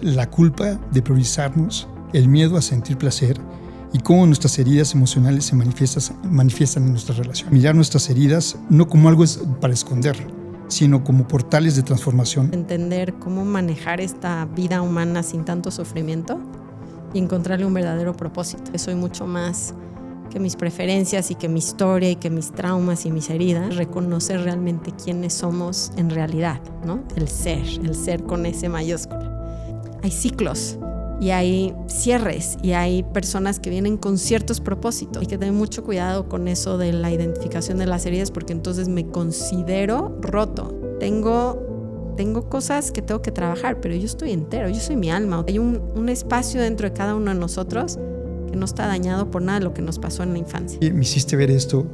la culpa de priorizarnos, el miedo a sentir placer y cómo nuestras heridas emocionales se manifiestan en nuestras relaciones. Mirar nuestras heridas no como algo para esconder, sino como portales de transformación. Entender cómo manejar esta vida humana sin tanto sufrimiento y encontrarle un verdadero propósito. Soy mucho más que mis preferencias y que mi historia y que mis traumas y mis heridas. Reconocer realmente quiénes somos en realidad, ¿no? El ser con S mayúscula. Hay ciclos y hay cierres y hay personas que vienen con ciertos propósitos. Hay que tener mucho cuidado con eso de la identificación de las heridas, porque entonces me considero roto. Tengo cosas que tengo que trabajar, pero yo estoy entero, yo soy mi alma. Hay un espacio dentro de cada uno de nosotros que no está dañado por nada de lo que nos pasó en la infancia. Me hiciste ver esto,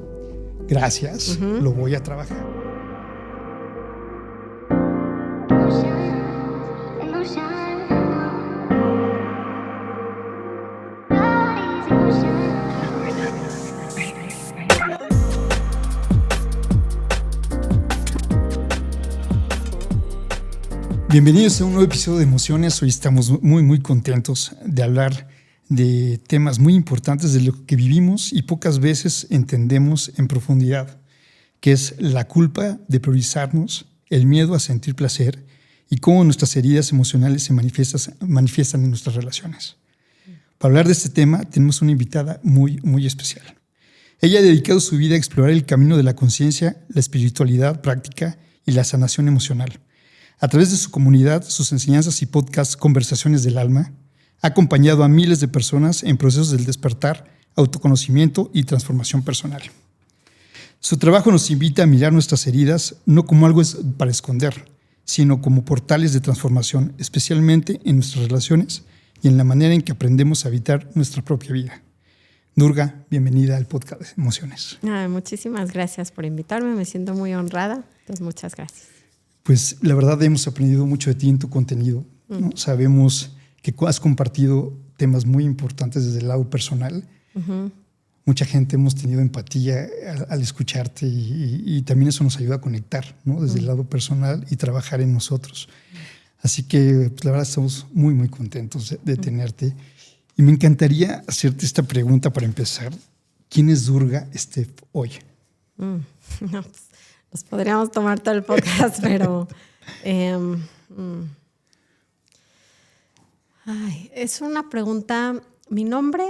gracias, lo voy a trabajar. Bienvenidos a un nuevo episodio de Emociones. Hoy estamos muy contentos de hablar de temas muy importantes de lo que vivimos y pocas veces entendemos en profundidad, que es la culpa de priorizarnos, el miedo a sentir placer y cómo nuestras heridas emocionales se manifiestan en nuestras relaciones. Para hablar de este tema tenemos una invitada muy especial. Ella ha dedicado su vida a explorar el camino de la conciencia, la espiritualidad práctica y la sanación emocional. A través de su comunidad, sus enseñanzas y podcasts Conversaciones del Alma, ha acompañado a miles de personas en procesos del despertar, autoconocimiento y transformación personal. Su trabajo nos invita a mirar nuestras heridas no como algo para esconder, sino como portales de transformación, especialmente en nuestras relaciones y en la manera en que aprendemos a habitar nuestra propia vida. Durga, bienvenida al podcast de Emociones. Muchísimas gracias por invitarme, me siento muy honrada, entonces muchas gracias. Pues la verdad hemos aprendido mucho de ti en tu contenido, ¿no? Sabemos que has compartido temas muy importantes desde el lado personal. Mucha gente hemos tenido empatía al escucharte y también eso nos ayuda a conectar, ¿no? Desde el lado personal y trabajar en nosotros. Así que pues, la verdad estamos muy contentos de tenerte. Y me encantaría hacerte esta pregunta para empezar. ¿Quién es Durga Steph hoy? No, pues, nos podríamos tomar todo el podcast, pero es una pregunta. Mi nombre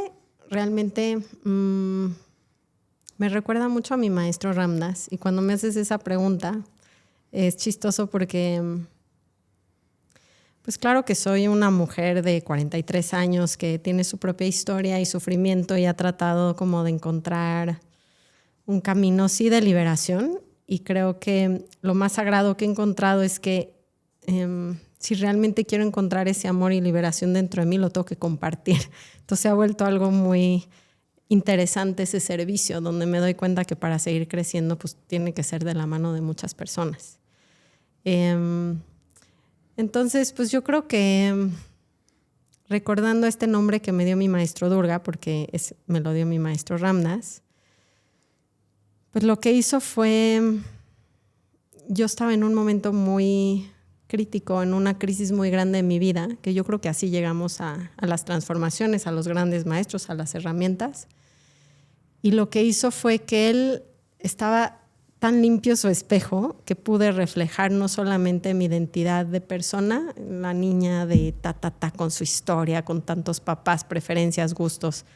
realmente me recuerda mucho a mi maestro Ram Dass, y cuando me haces esa pregunta es chistoso porque pues claro que soy una mujer de 43 años que tiene su propia historia y sufrimiento y ha tratado como de encontrar un camino sí de liberación, y creo que lo más sagrado que he encontrado es que si realmente quiero encontrar ese amor y liberación dentro de mí, lo tengo que compartir. Entonces se ha vuelto algo muy interesante ese servicio, donde me doy cuenta que para seguir creciendo pues tiene que ser de la mano de muchas personas. Entonces pues yo creo que recordando este nombre que me dio mi maestro Durga, porque me lo dio mi maestro Ram Dass, pues lo que hizo fue, yo estaba en un momento muy crítico, en una crisis muy grande en mi vida, que yo creo que así llegamos a las transformaciones, a los grandes maestros, a las herramientas. Y lo que hizo fue que él estaba tan limpio su espejo que pude reflejar no solamente mi identidad de persona, la niña de con su historia, con tantos papás, preferencias, gustos,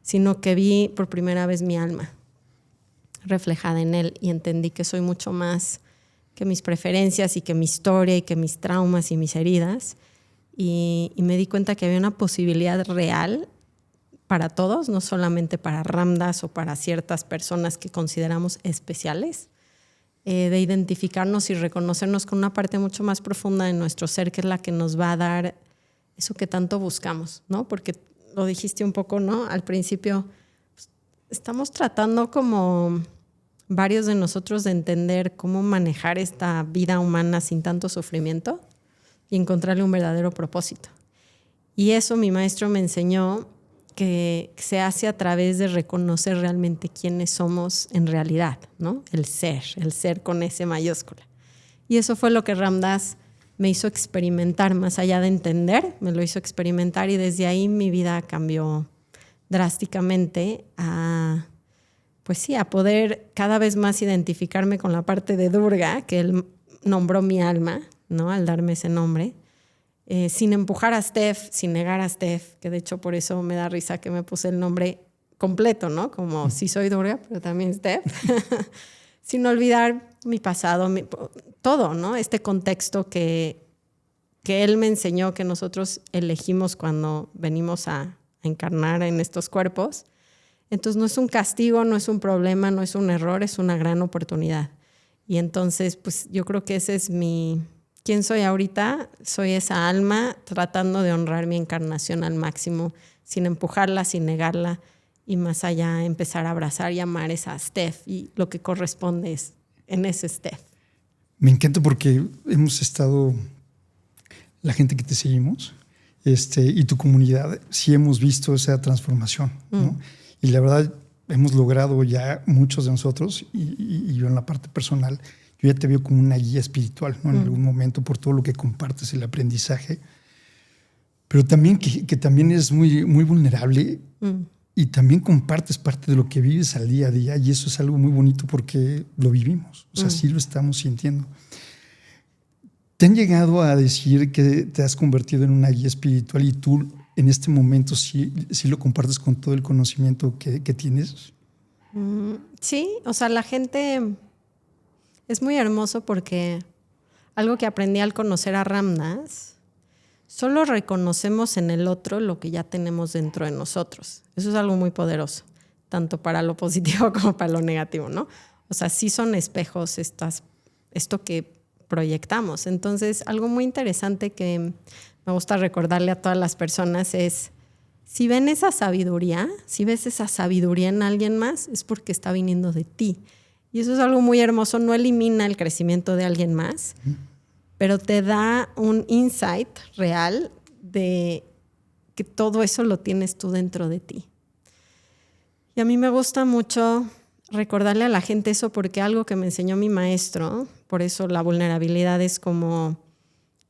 sino que vi por primera vez mi alma reflejada en él, y entendí que soy mucho más que mis preferencias y que mi historia y que mis traumas y mis heridas, y me di cuenta que había una posibilidad real para todos, no solamente para Ram Dass o para ciertas personas que consideramos especiales, de identificarnos y reconocernos con una parte mucho más profunda de nuestro ser, que es la que nos va a dar eso que tanto buscamos, ¿no? Porque lo dijiste un poco, ¿no? Al principio pues, estamos tratando como varios de nosotros de entender cómo manejar esta vida humana sin tanto sufrimiento y encontrarle un verdadero propósito. Y eso mi maestro me enseñó que se hace a través de reconocer realmente quiénes somos en realidad, ¿no? El ser con S mayúscula. Y eso fue lo que Ram Dass me hizo experimentar más allá de entender, me lo hizo experimentar y desde ahí mi vida cambió drásticamente a, pues sí, a poder cada vez más identificarme con la parte de Durga, que él nombró mi alma, ¿no? Al darme ese nombre, sin empujar a Steph, sin negar a Steph, que de hecho por eso me da risa que me puse el nombre completo, ¿no? Como sí soy Durga, pero también Steph. Sin olvidar mi pasado, todo, ¿no? Este contexto que él me enseñó, que nosotros elegimos cuando venimos a encarnar en estos cuerpos. Entonces no es un castigo, no es un problema, no es un error, es una gran oportunidad. Y entonces, pues yo creo que ese es ¿quién soy ahorita? Soy esa alma tratando de honrar mi encarnación al máximo, sin empujarla, sin negarla, y más allá empezar a abrazar y amar esa Steph, y lo que corresponde es en ese Steph. Me encanta porque hemos estado, la gente que te seguimos y tu comunidad, sí hemos visto esa transformación, ¿no? Y la verdad, hemos logrado ya muchos de nosotros, y yo en la parte personal, yo ya te veo como una guía espiritual, ¿no? En algún momento, por todo lo que compartes, el aprendizaje, pero también que también eres muy, muy vulnerable y también compartes parte de lo que vives al día a día, y eso es algo muy bonito porque lo vivimos, o sea, sí lo estamos sintiendo. ¿Te han llegado a decir que te has convertido en una guía espiritual y tú en este momento sí lo compartes con todo el conocimiento que tienes? Sí, o sea, la gente es muy hermoso porque algo que aprendí al conocer a Ramdas, solo reconocemos en el otro lo que ya tenemos dentro de nosotros. Eso es algo muy poderoso, tanto para lo positivo como para lo negativo, ¿no? O sea, sí son espejos esto que proyectamos. Entonces, algo muy interesante que me gusta recordarle a todas las personas es, si ven esa sabiduría, si ves esa sabiduría en alguien más, es porque está viniendo de ti. Y eso es algo muy hermoso, no elimina el crecimiento de alguien más, pero te da un insight real de que todo eso lo tienes tú dentro de ti. Y a mí me gusta mucho recordarle a la gente eso, porque algo que me enseñó mi maestro, por eso la vulnerabilidad es como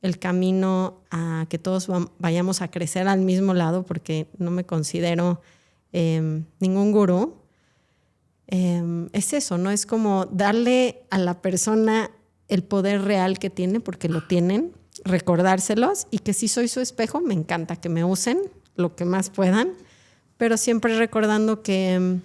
el camino a que todos vayamos a crecer al mismo lado, porque no me considero ningún gurú. Es eso, ¿no? Es como darle a la persona el poder real que tiene, porque lo tienen, recordárselos, y que si soy su espejo, me encanta que me usen lo que más puedan, pero siempre recordando que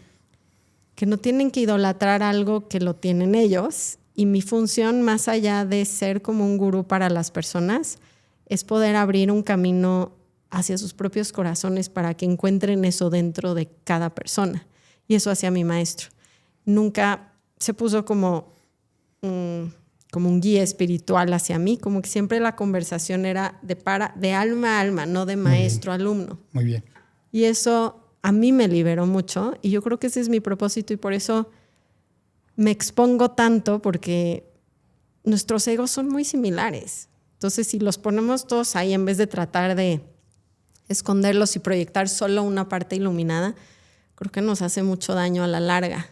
no tienen que idolatrar algo que lo tienen ellos. Y mi función, más allá de ser como un gurú para las personas, es poder abrir un camino hacia sus propios corazones para que encuentren eso dentro de cada persona. Y eso hacía mi maestro. Nunca se puso como un guía espiritual hacia mí, como que siempre la conversación era de alma a alma, no de maestro a alumno. Muy bien. Y eso a mí me liberó mucho, y yo creo que ese es mi propósito, y por eso me expongo tanto, porque nuestros egos son muy similares. Entonces, si los ponemos todos ahí, en vez de tratar de esconderlos y proyectar solo una parte iluminada, creo que nos hace mucho daño a la larga.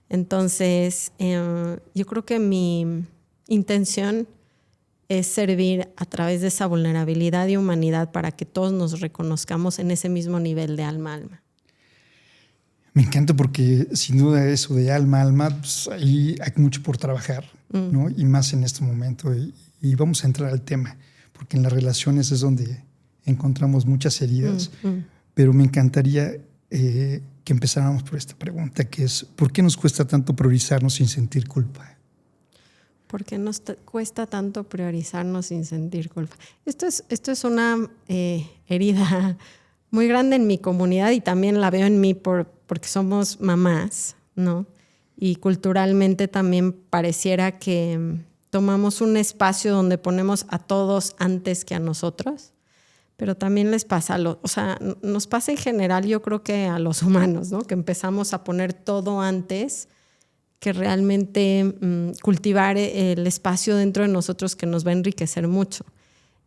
Entonces, yo creo que mi intención es servir a través de esa vulnerabilidad y humanidad para que todos nos reconozcamos en ese mismo nivel de alma a alma. Me encanta porque sin duda eso de alma a alma, pues ahí hay mucho por trabajar, ¿no? Y más en este momento. Y vamos a entrar al tema, porque en las relaciones es donde encontramos muchas heridas. Pero me encantaría que empezáramos por esta pregunta, que es, ¿por qué nos cuesta tanto priorizarnos sin sentir culpa? ¿Por qué nos cuesta tanto priorizarnos sin sentir culpa? Esto es una herida muy grande en mi comunidad, y también la veo en mí porque somos mamás, ¿no? Y culturalmente también pareciera que tomamos un espacio donde ponemos a todos antes que a nosotros, pero también les pasa, o sea, nos pasa en general, yo creo que a los humanos, ¿no? Que empezamos a poner todo antes que realmente cultivar el espacio dentro de nosotros que nos va a enriquecer mucho.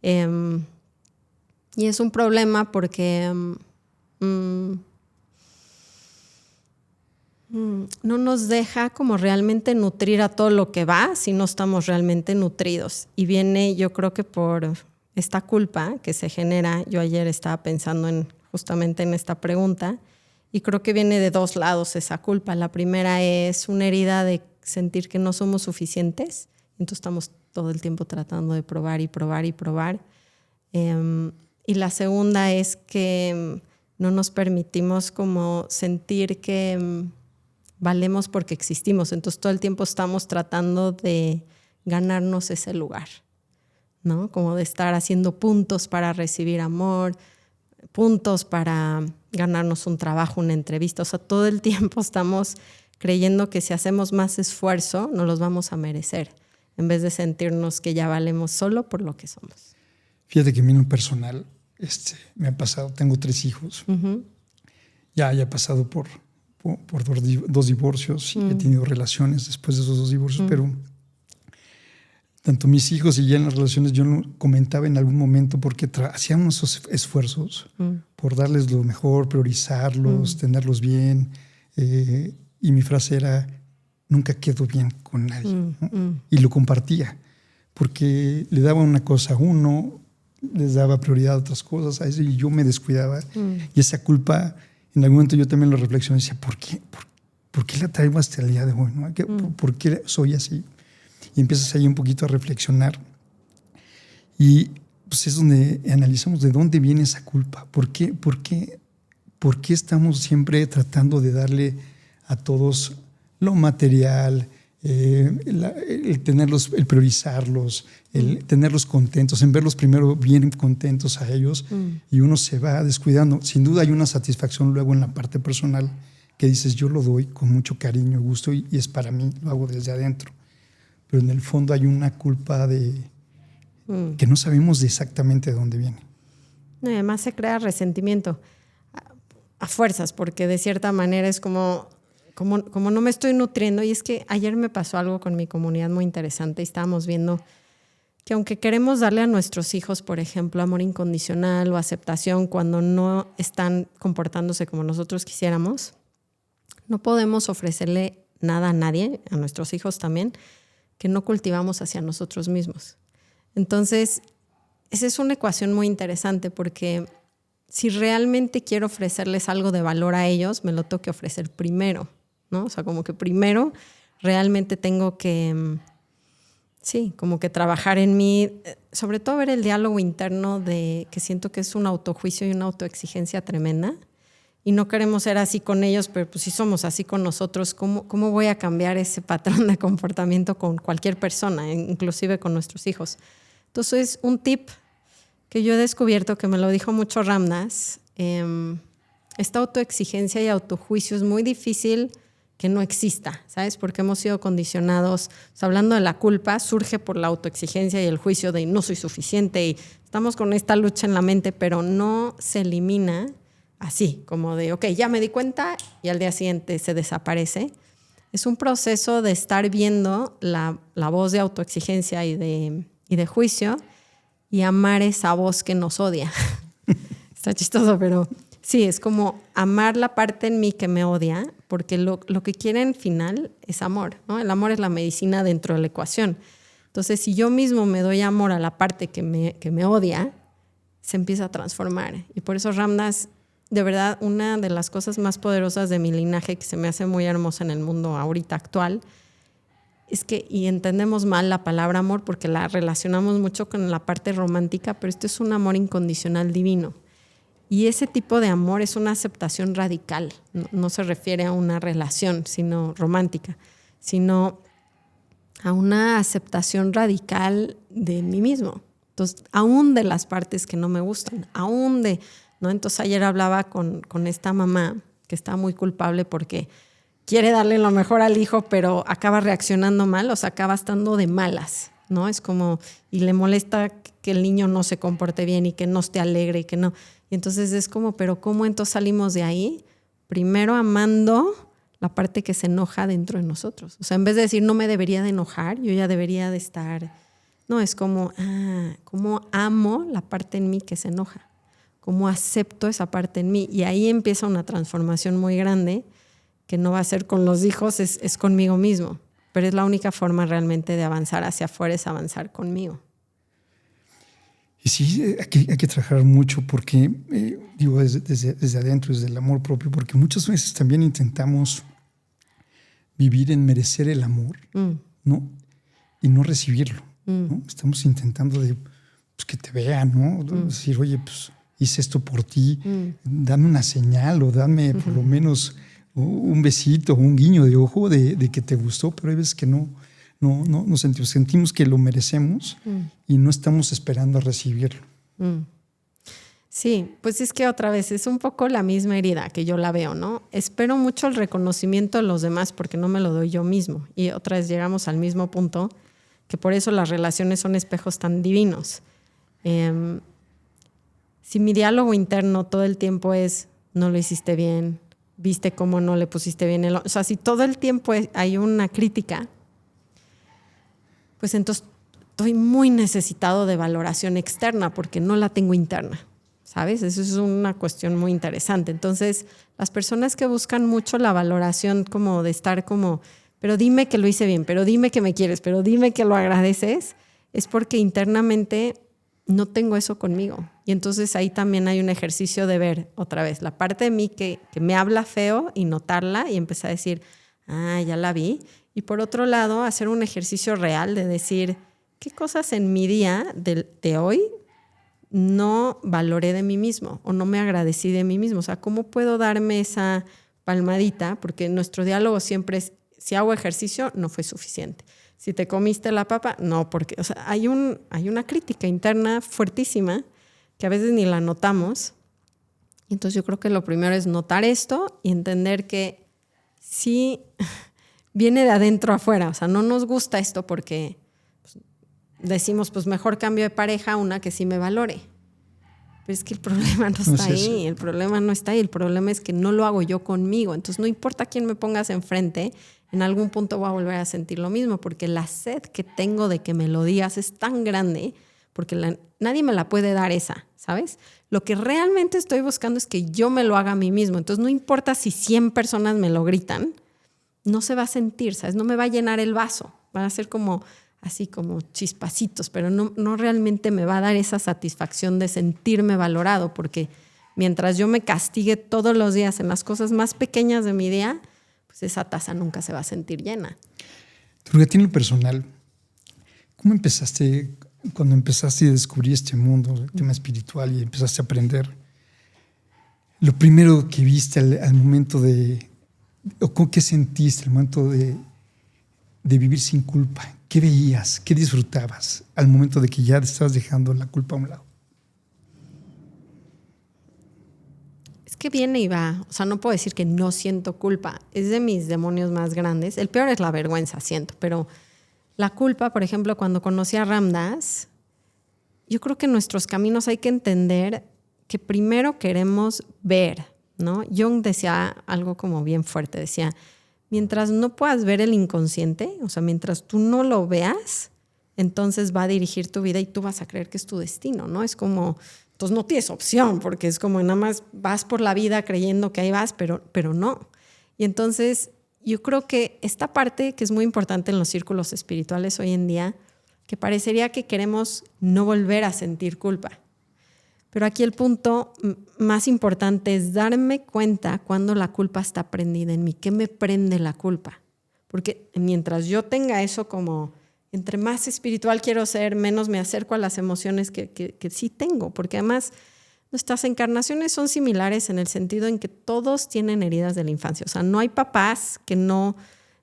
Y es un problema porque no nos deja como realmente nutrir a todo lo que va si no estamos realmente nutridos. Y viene, yo creo que por esta culpa que se genera. Yo ayer estaba pensando justamente en esta pregunta y creo que viene de dos lados esa culpa. La primera es una herida de sentir que no somos suficientes. Entonces estamos todo el tiempo tratando de probar y probar y probar. Y la segunda es que no nos permitimos como sentir que valemos porque existimos. Entonces todo el tiempo estamos tratando de ganarnos ese lugar, ¿no? Como de estar haciendo puntos para recibir amor, puntos para ganarnos un trabajo, una entrevista. O sea, todo el tiempo estamos creyendo que si hacemos más esfuerzo nos los vamos a merecer, en vez de sentirnos que ya valemos solo por lo que somos. Fíjate que a mí en lo personal me ha pasado, tengo 3 hijos. Uh-huh. Ya he pasado por 2 divorcios y he tenido relaciones después de esos 2 divorcios, pero tanto mis hijos y ya en las relaciones yo no comentaba en algún momento porque hacíamos esos esfuerzos por darles lo mejor, priorizarlos, tenerlos bien. Y mi frase era, nunca quedo bien con nadie. ¿no? Y lo compartía porque le daba una cosa a uno, les daba prioridad a otras cosas a eso, y yo me descuidaba. Y esa culpa, en algún momento yo también lo reflexioné y decía, ¿por qué la traigo hasta el día de hoy? ¿no? ¿Por qué soy así? Y empiezas ahí un poquito a reflexionar. Y pues es donde analizamos de dónde viene esa culpa. ¿Por qué estamos siempre tratando de darle a todos lo material, el tenerlos, el priorizarlos, el tenerlos contentos, en verlos primero bien contentos a ellos, y uno se va descuidando? Sin duda hay una satisfacción luego en la parte personal que dices, yo lo doy con mucho cariño, gusto y es para mí, lo hago desde adentro. Pero en el fondo hay una culpa que no sabemos exactamente de dónde viene. No, además se crea resentimiento a fuerzas, porque de cierta manera es como no me estoy nutriendo. Y es que ayer me pasó algo con mi comunidad muy interesante y estábamos viendo que aunque queremos darle a nuestros hijos, por ejemplo, amor incondicional o aceptación cuando no están comportándose como nosotros quisiéramos, no podemos ofrecerle nada a nadie, a nuestros hijos también, que no cultivamos hacia nosotros mismos. Entonces, esa es una ecuación muy interesante porque si realmente quiero ofrecerles algo de valor a ellos, me lo tengo que ofrecer primero, ¿no? O sea, como que primero realmente tengo que, como que trabajar en mí, sobre todo ver el diálogo interno que siento que es un autojuicio y una autoexigencia tremenda. Y no queremos ser así con ellos, pero pues si somos así con nosotros, ¿cómo voy a cambiar ese patrón de comportamiento con cualquier persona, inclusive con nuestros hijos? Entonces, un tip que yo he descubierto, que me lo dijo mucho Ramdas, esta autoexigencia y autojuicio es muy difícil que no exista, ¿sabes? Porque hemos sido condicionados. O sea, hablando de la culpa, surge por la autoexigencia y el juicio de no soy suficiente, y estamos con esta lucha en la mente, pero no se elimina así, como de, ok, ya me di cuenta y al día siguiente se desaparece. Es un proceso de estar viendo la voz de autoexigencia y de juicio y amar esa voz que nos odia. Está chistoso, pero sí, es como amar la parte en mí que me odia, porque lo que quiere en final es amor, ¿no? El amor es la medicina dentro de la ecuación. Entonces, si yo mismo me doy amor a la parte que me odia, se empieza a transformar. Y por eso Ramdas, de verdad, una de las cosas más poderosas de mi linaje, que se me hace muy hermosa en el mundo ahorita actual, es que, y entendemos mal la palabra amor porque la relacionamos mucho con la parte romántica, pero esto es un amor incondicional divino. Y ese tipo de amor es una aceptación radical. No se refiere a una relación sino romántica, sino a una aceptación radical de mí mismo. Entonces, aún de las partes que no me gustan, aún de... ¿no? Entonces ayer hablaba con esta mamá que está muy culpable porque quiere darle lo mejor al hijo, pero acaba reaccionando mal, o sea, acaba estando de malas, ¿no? Es como, y le molesta que el niño no se comporte bien y que no esté alegre y que no. Y entonces es como, pero ¿cómo entonces salimos de ahí? Primero amando la parte que se enoja dentro de nosotros. O sea, en vez de decir no me debería de enojar, yo ya debería de estar... No, es como, cómo amo la parte en mí que se enoja. Cómo acepto esa parte en mí. Y ahí empieza una transformación muy grande que no va a ser con los hijos, es conmigo mismo. Pero es la única forma realmente de avanzar hacia afuera, es avanzar conmigo. Y sí, hay que trabajar mucho porque, digo, desde adentro, desde el amor propio, porque muchas veces también intentamos vivir en merecer el amor, ¿no? Y no recibirlo, ¿no? Estamos intentando pues, que te vean, ¿no? Decir, oye, pues hice esto por ti, dame una señal o dame por lo menos un besito o un guiño de ojo de que te gustó, pero hay veces que no sentimos que lo merecemos y no estamos esperando a recibirlo. Sí, pues es que otra vez es un poco la misma herida que yo la veo, ¿no? Espero mucho el reconocimiento de los demás porque no me lo doy yo mismo. Y otra vez llegamos al mismo punto, que por eso las relaciones son espejos tan divinos. Si mi diálogo interno todo el tiempo es no lo hiciste bien, viste cómo no le pusiste bien o sea, si todo el tiempo hay una crítica, pues entonces estoy muy necesitado de valoración externa porque no la tengo interna, ¿sabes? Eso es una cuestión muy interesante. Entonces, las personas que buscan mucho la valoración como de estar como, pero dime que lo hice bien, pero dime que me quieres, pero dime que lo agradeces, es porque internamente no tengo eso conmigo. Y entonces ahí también hay un ejercicio de ver otra vez la parte de mí que me habla feo y notarla y empezar a decir, ya la vi. Y por otro lado, hacer un ejercicio real de decir, ¿qué cosas en mi día de hoy no valoré de mí mismo o no me agradecí de mí mismo? O sea, ¿cómo puedo darme esa palmadita? Porque nuestro diálogo siempre es, si hago ejercicio, no fue suficiente. Si te comiste la papa, no, porque, o sea, hay una crítica interna fuertísima que a veces ni la notamos. Entonces yo creo que lo primero es notar esto y entender que sí viene de adentro afuera. O sea, no nos gusta esto porque pues, decimos, pues mejor cambio de pareja a una que sí me valore. Pero es que el problema no está ahí. El problema no está ahí. El problema es que no lo hago yo conmigo. Entonces no importa quién me pongas enfrente, en algún punto voy a volver a sentir lo mismo, porque la sed que tengo de que me lo digas es tan grande, porque nadie me la puede dar esa, ¿sabes? Lo que realmente estoy buscando es que yo me lo haga a mí mismo. Entonces no importa si 100 personas me lo gritan, no se va a sentir, ¿sabes? No me va a llenar el vaso. Van a ser como así como chispacitos, pero no realmente me va a dar esa satisfacción de sentirme valorado, porque mientras yo me castigue todos los días en las cosas más pequeñas de mi día, pues esa taza nunca se va a sentir llena. Durga, en lo personal, ¿cómo empezaste, cuando empezaste a descubrir este mundo, el tema espiritual, y empezaste a aprender? Lo primero que viste al momento o qué sentiste al momento de vivir sin culpa, ¿qué veías, qué disfrutabas al momento de que ya te estabas dejando la culpa a un lado? Es que viene y va. O sea, no puedo decir que no siento culpa. Es de mis demonios más grandes. El peor es la vergüenza, siento. Pero la culpa, por ejemplo, cuando conocí a Ram Dass, yo creo que en nuestros caminos hay que entender que primero queremos ver, ¿no? Jung decía algo como bien fuerte. Decía, mientras no puedas ver el inconsciente, o sea, mientras tú no lo veas, entonces va a dirigir tu vida y tú vas a creer que es tu destino, ¿no? Es como, entonces no tienes opción, porque es como nada más vas por la vida creyendo que ahí vas, pero no. Y entonces yo creo que esta parte que es muy importante en los círculos espirituales hoy en día, que parecería que queremos no volver a sentir culpa. Pero aquí el punto más importante es darme cuenta cuando la culpa está prendida en mí. ¿Qué me prende la culpa? Porque mientras yo tenga eso como, entre más espiritual quiero ser, menos me acerco a las emociones que sí tengo. Porque además nuestras encarnaciones son similares en el sentido en que todos tienen heridas de la infancia. O sea, no hay papás que no...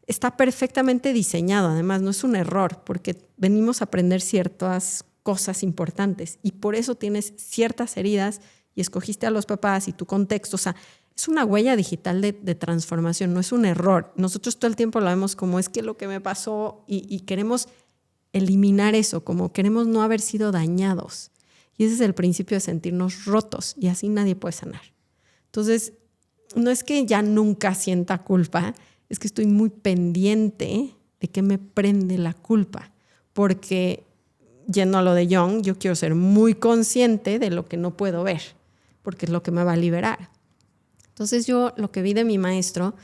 Está perfectamente diseñado. Además, no es un error porque venimos a aprender ciertas cosas importantes y por eso tienes ciertas heridas y escogiste a los papás y tu contexto. O sea, es una huella digital de transformación, no es un error. Nosotros todo el tiempo lo vemos como es que lo que me pasó y queremos eliminar eso, como queremos no haber sido dañados. Y ese es el principio de sentirnos rotos y así nadie puede sanar. Entonces, no es que ya nunca sienta culpa, es que estoy muy pendiente de qué me prende la culpa, porque yendo a lo de Jung, yo quiero ser muy consciente de lo que no puedo ver, porque es lo que me va a liberar. Entonces yo lo que vi de mi maestro,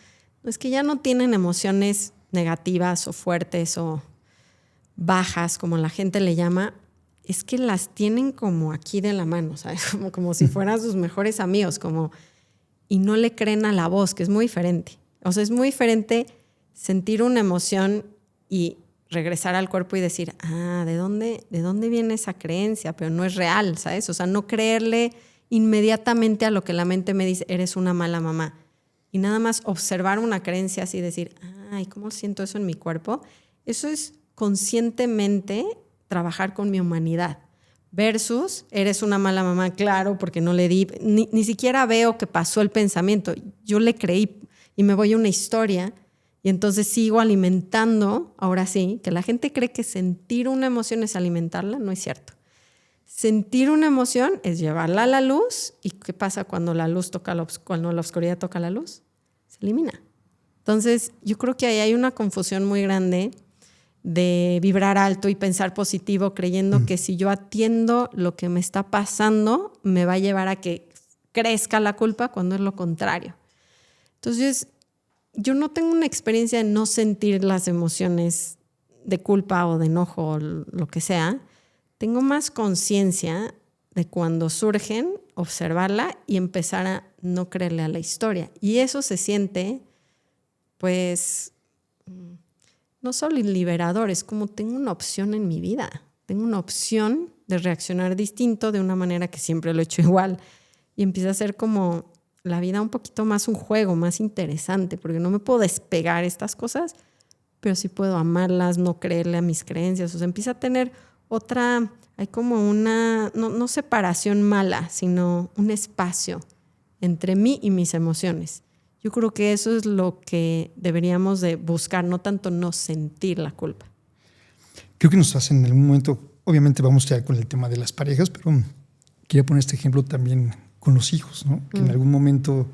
es que ya no tienen emociones negativas o fuertes o bajas, como la gente le llama, es que las tienen como aquí de la mano, ¿sabes? Como si fueran sus mejores amigos, y no le creen a la voz, que es muy diferente. O sea, es muy diferente sentir una emoción y regresar al cuerpo y decir, ¿de dónde viene esa creencia? Pero no es real, ¿sabes? O sea, no creerle inmediatamente a lo que la mente me dice, eres una mala mamá. Y nada más observar una creencia así, decir, ¿cómo siento eso en mi cuerpo? Eso es conscientemente trabajar con mi humanidad. Versus, eres una mala mamá, claro, porque no le di, ni siquiera veo que pasó el pensamiento. Yo le creí y me voy a una historia y entonces sigo alimentando, ahora sí, que la gente cree que sentir una emoción es alimentarla, no es cierto. Sentir una emoción es llevarla a la luz. ¿Y qué pasa cuando la oscuridad toca la luz? Se elimina. Entonces, yo creo que ahí hay una confusión muy grande de vibrar alto y pensar positivo, creyendo que si yo atiendo lo que me está pasando, me va a llevar a que crezca la culpa, cuando es lo contrario. Entonces, yo no tengo una experiencia de no sentir las emociones de culpa o de enojo o lo que sea. Tengo más conciencia de cuando surgen, observarla y empezar a no creerle a la historia. Y eso se siente, pues, no solo liberador, es como tengo una opción en mi vida. Tengo una opción de reaccionar distinto de una manera que siempre lo he hecho igual. Y empieza a ser como la vida un poquito más un juego, más interesante, porque no me puedo despegar estas cosas, pero sí puedo amarlas, no creerle a mis creencias. O sea, empieza a tener hay como una, no separación mala, sino un espacio entre mí y mis emociones. Yo creo que eso es lo que deberíamos de buscar, no tanto no sentir la culpa. Creo que nos hacen en algún momento, obviamente vamos ya con el tema de las parejas, pero quería poner este ejemplo también con los hijos, ¿no? Que en algún momento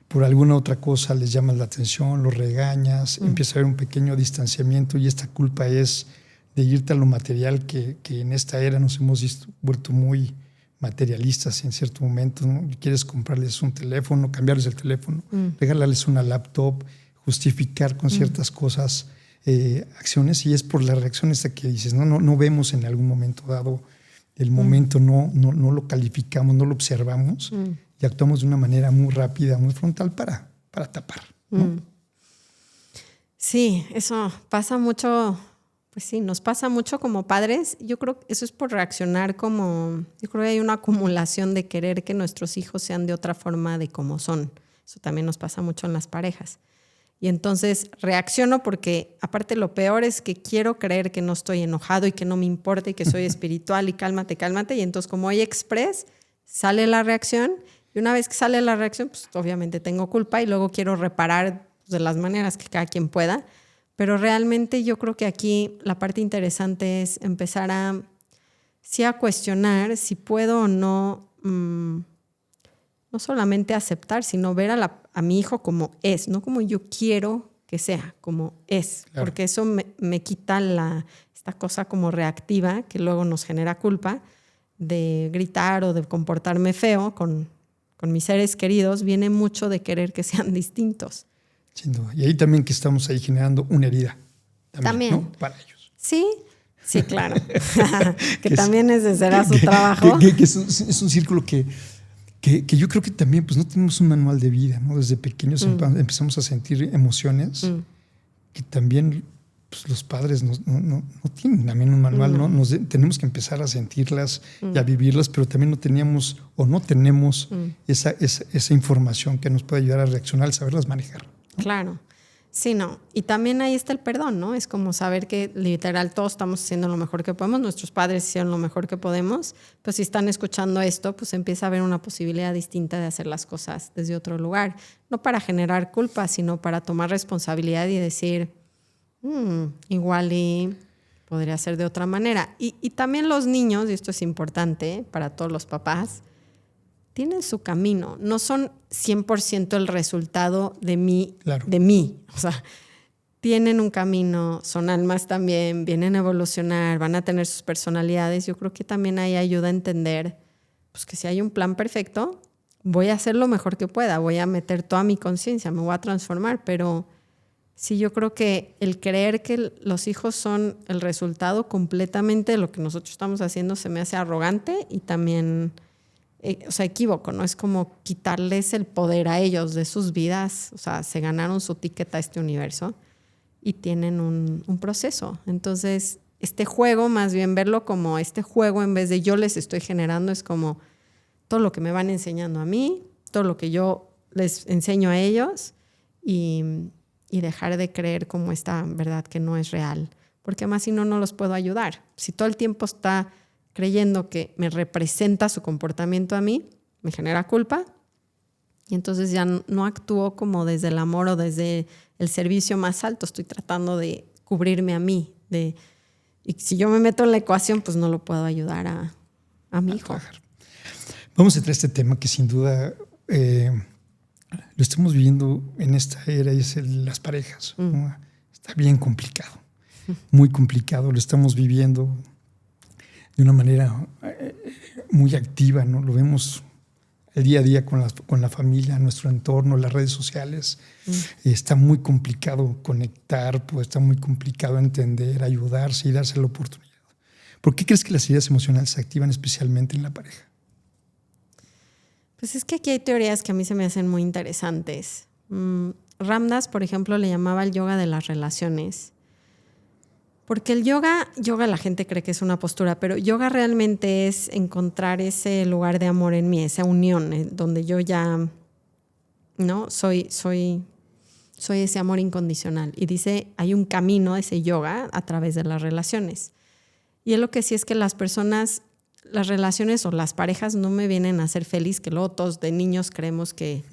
por alguna otra cosa les llamas la atención, los regañas, empieza a haber un pequeño distanciamiento y esta culpa es de irte a lo material, que en esta era nos hemos vuelto muy materialistas en cierto momento, ¿no? Quieres comprarles un teléfono, cambiarles el teléfono, regalarles una laptop, justificar con ciertas cosas, acciones, y es por la reacción esta que dices, no vemos en algún momento dado el momento, no lo calificamos, no lo observamos y actuamos de una manera muy rápida, muy frontal para tapar, ¿no? Sí, eso pasa mucho. Pues sí, nos pasa mucho como padres. Yo creo que eso es por reaccionar yo creo que hay una acumulación de querer que nuestros hijos sean de otra forma de como son. Eso también nos pasa mucho en las parejas. Y entonces reacciono porque aparte lo peor es que quiero creer que no estoy enojado y que no me importa y que soy espiritual y cálmate. Y entonces como hay express, sale la reacción y una vez que sale la reacción, pues obviamente tengo culpa y luego quiero reparar de las maneras que cada quien pueda. Pero realmente yo creo que aquí la parte interesante es empezar a cuestionar si puedo o no, no solamente aceptar, sino ver a mi hijo como es, no como yo quiero que sea, como es. Claro. Porque eso me quita esta cosa como reactiva que luego nos genera culpa de gritar o de comportarme feo con mis seres queridos. Viene mucho de querer que sean distintos. Sin duda. Y ahí también que estamos ahí generando una herida. También. ¿No? Para ellos. Sí, claro. que también ese será su trabajo. Que es un círculo que yo creo que también pues no tenemos un manual de vida, ¿no? Desde pequeños empezamos a sentir emociones que también pues, los padres no tienen también un manual, ¿no? Tenemos que empezar a sentirlas y a vivirlas, pero también no tenemos esa información que nos puede ayudar a reaccionar, al saberlas manejar, ¿no? Claro. Sí, no. Y también ahí está el perdón, ¿no? Es como saber que literal todos estamos haciendo lo mejor que podemos, nuestros padres hicieron lo mejor que podemos, pues si están escuchando esto, pues empieza a haber una posibilidad distinta de hacer las cosas desde otro lugar. No para generar culpa, sino para tomar responsabilidad y decir, igual y podría ser de otra manera. Y también los niños, y esto es importante para todos los papás, tienen su camino, no son 100% el resultado de mí, claro. De mí. O sea, tienen un camino, son almas también, vienen a evolucionar, van a tener sus personalidades. Yo creo que también ahí ayuda a entender pues, que si hay un plan perfecto, voy a hacer lo mejor que pueda, voy a meter toda mi conciencia, me voy a transformar, pero sí, yo creo que el creer que los hijos son el resultado completamente de lo que nosotros estamos haciendo se me hace arrogante y también, equívoco, ¿no? Es como quitarles el poder a ellos de sus vidas, o sea, se ganaron su ticket a este universo y tienen un proceso. Entonces, este juego, más bien verlo como este juego en vez de yo les estoy generando, es como todo lo que me van enseñando a mí, todo lo que yo les enseño a ellos y dejar de creer como esta verdad que no es real, porque además si no, no los puedo ayudar. Si todo el tiempo está creyendo que me representa su comportamiento a mí, me genera culpa y entonces ya no actúo como desde el amor o desde el servicio más alto, estoy tratando de cubrirme a mí, y si yo me meto en la ecuación, pues no lo puedo ayudar a mi hijo. Vamos a entrar a este tema que sin duda lo estamos viviendo en esta era y es las parejas. ¿No? Está bien complicado, muy complicado. Lo estamos viviendo de una manera muy activa, ¿no? Lo vemos el día a día con la familia, nuestro entorno, las redes sociales. Está muy complicado conectar, pues está muy complicado entender, ayudarse y darse la oportunidad. ¿Por qué crees que las heridas emocionales se activan especialmente en la pareja? Pues es que aquí hay teorías que a mí se me hacen muy interesantes. Ram Dass, por ejemplo, le llamaba el yoga de las relaciones. Porque el yoga la gente cree que es una postura, pero yoga realmente es encontrar ese lugar de amor en mí, esa unión, donde yo ya no soy ese amor incondicional. Y dice, hay un camino, ese yoga, a través de las relaciones. Y él lo que sí es que las relaciones o las parejas no me vienen a hacer feliz, que luego todos de niños creemos que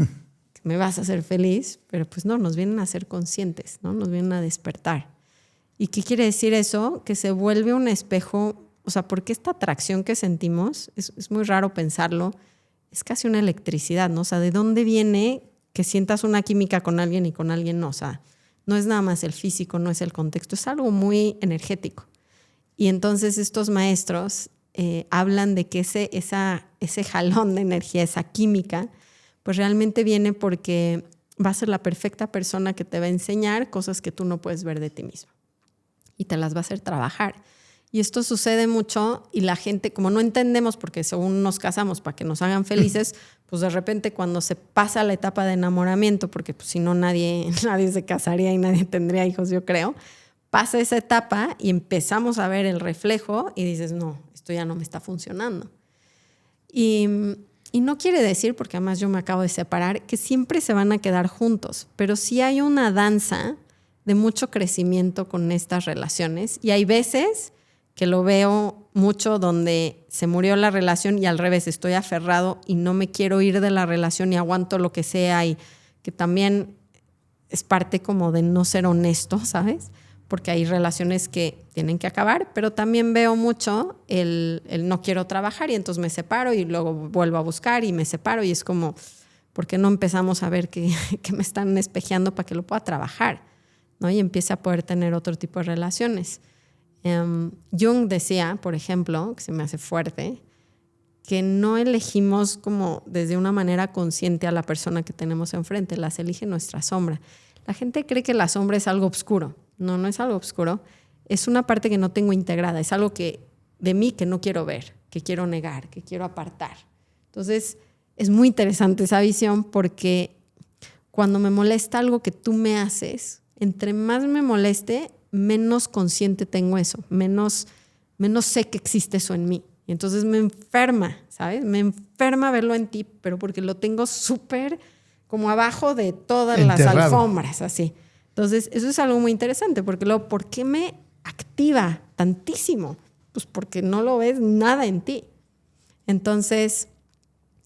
me vas a hacer feliz, pero pues no, nos vienen a ser conscientes, ¿no? Nos vienen a despertar. ¿Y qué quiere decir eso? Que se vuelve un espejo, o sea, porque esta atracción que sentimos, es muy raro pensarlo, es casi una electricidad, ¿no? O sea, ¿de dónde viene que sientas una química con alguien y con alguien no? O sea, no es nada más el físico, no es el contexto, es algo muy energético. Y entonces estos maestros hablan de que ese jalón de energía, esa química, pues realmente viene porque va a ser la perfecta persona que te va a enseñar cosas que tú no puedes ver de ti mismo. Y te las va a hacer trabajar. Y esto sucede mucho y la gente, como no entendemos, porque según nos casamos para que nos hagan felices, pues de repente cuando se pasa la etapa de enamoramiento, porque pues si no nadie se casaría y nadie tendría hijos, yo creo, pasa esa etapa y empezamos a ver el reflejo y dices, no, esto ya no me está funcionando. Y no quiere decir, porque además yo me acabo de separar, que siempre se van a quedar juntos, pero sí hay una danza de mucho crecimiento con estas relaciones y hay veces que lo veo mucho donde se murió la relación y al revés, estoy aferrado y no me quiero ir de la relación y aguanto lo que sea y que también es parte como de no ser honesto, ¿sabes? Porque hay relaciones que tienen que acabar, pero también veo mucho el no quiero trabajar y entonces me separo y luego vuelvo a buscar y me separo y es como, ¿por qué no empezamos a ver que me están espejeando para que lo pueda trabajar? ¿No? Y empiece a poder tener otro tipo de relaciones. Jung decía, por ejemplo, que se me hace fuerte, que no elegimos como desde una manera consciente a la persona que tenemos enfrente, las elige nuestra sombra. La gente cree que la sombra es algo oscuro. No, no es algo oscuro. Es una parte que no tengo integrada, es algo de mí que no quiero ver, que quiero negar, que quiero apartar. Entonces, es muy interesante esa visión porque cuando me molesta algo que tú me haces, entre más me moleste, menos consciente tengo eso, menos sé que existe eso en mí. Y entonces me enferma, ¿sabes? Me enferma verlo en ti, pero porque lo tengo súper como abajo de todas enterrado. Las alfombras, así. Entonces, eso es algo muy interesante, porque luego, ¿por qué me activa tantísimo? Pues porque no lo ves nada en ti. Entonces,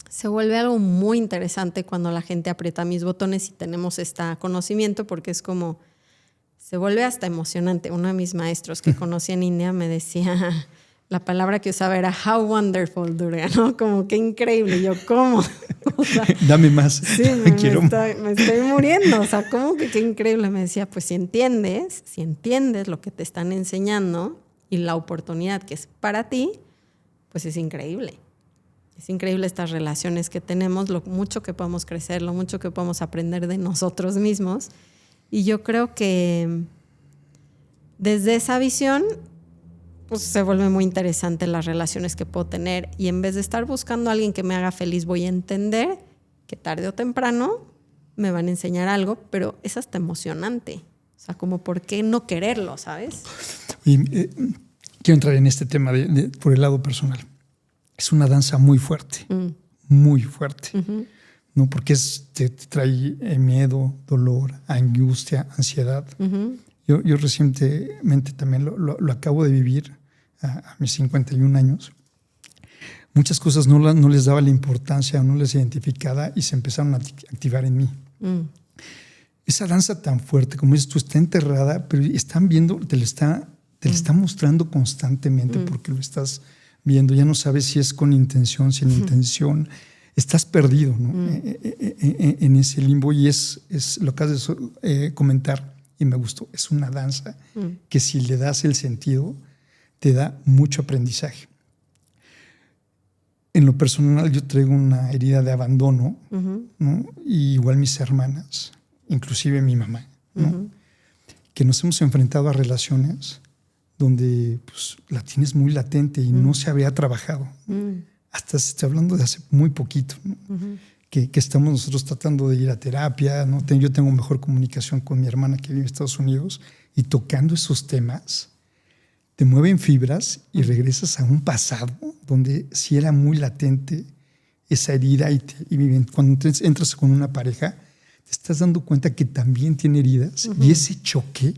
se vuelve algo muy interesante cuando la gente aprieta mis botones y tenemos este conocimiento, porque es como, se vuelve hasta emocionante. Uno de mis maestros que conocí en India me decía, la palabra que usaba era how wonderful, Durga, ¿no? Como qué increíble. Y yo, ¿cómo? O sea, dame más. Sí, me estoy muriendo. O sea, ¿cómo que qué increíble? Me decía, pues si entiendes lo que te están enseñando y la oportunidad que es para ti, pues es increíble. Es increíble estas relaciones que tenemos, lo mucho que podemos crecer, lo mucho que podemos aprender de nosotros mismos. Y yo creo que desde esa visión, pues se vuelve muy interesante las relaciones que puedo tener. Y en vez de estar buscando a alguien que me haga feliz, voy a entender que tarde o temprano me van a enseñar algo, pero es hasta emocionante. O sea, como por qué no quererlo, ¿sabes? Y, quiero entrar en este tema por el lado personal. Es una danza muy fuerte, muy fuerte. Uh-huh. ¿No? Porque te trae miedo, dolor, angustia, ansiedad. Uh-huh. Yo recientemente también lo acabo de vivir a mis 51 años. Muchas cosas no les daba la importancia o no les identificaba y se empezaron a activar en mí. Esa danza tan fuerte, como dices tú, está enterrada, pero están viendo, te la está mostrando constantemente porque lo estás viendo. Ya no sabes si es con intención, sin intención. Estás perdido, ¿no? En ese limbo, y es lo que has de comentar y me gustó. Es una danza que si le das el sentido, te da mucho aprendizaje. En lo personal, yo traigo una herida de abandono, ¿no? Y igual mis hermanas, inclusive mi mamá, ¿no? Que nos hemos enfrentado a relaciones donde pues, la tienes muy latente y no se había trabajado. Hasta se está hablando de hace muy poquito, ¿no? Que estamos nosotros tratando de ir a terapia, ¿no? Yo tengo mejor comunicación con mi hermana que vive en Estados Unidos, y tocando esos temas te mueven fibras y regresas a un pasado donde sí era muy latente esa herida, y cuando entras con una pareja te estás dando cuenta que también tiene heridas, y ese choque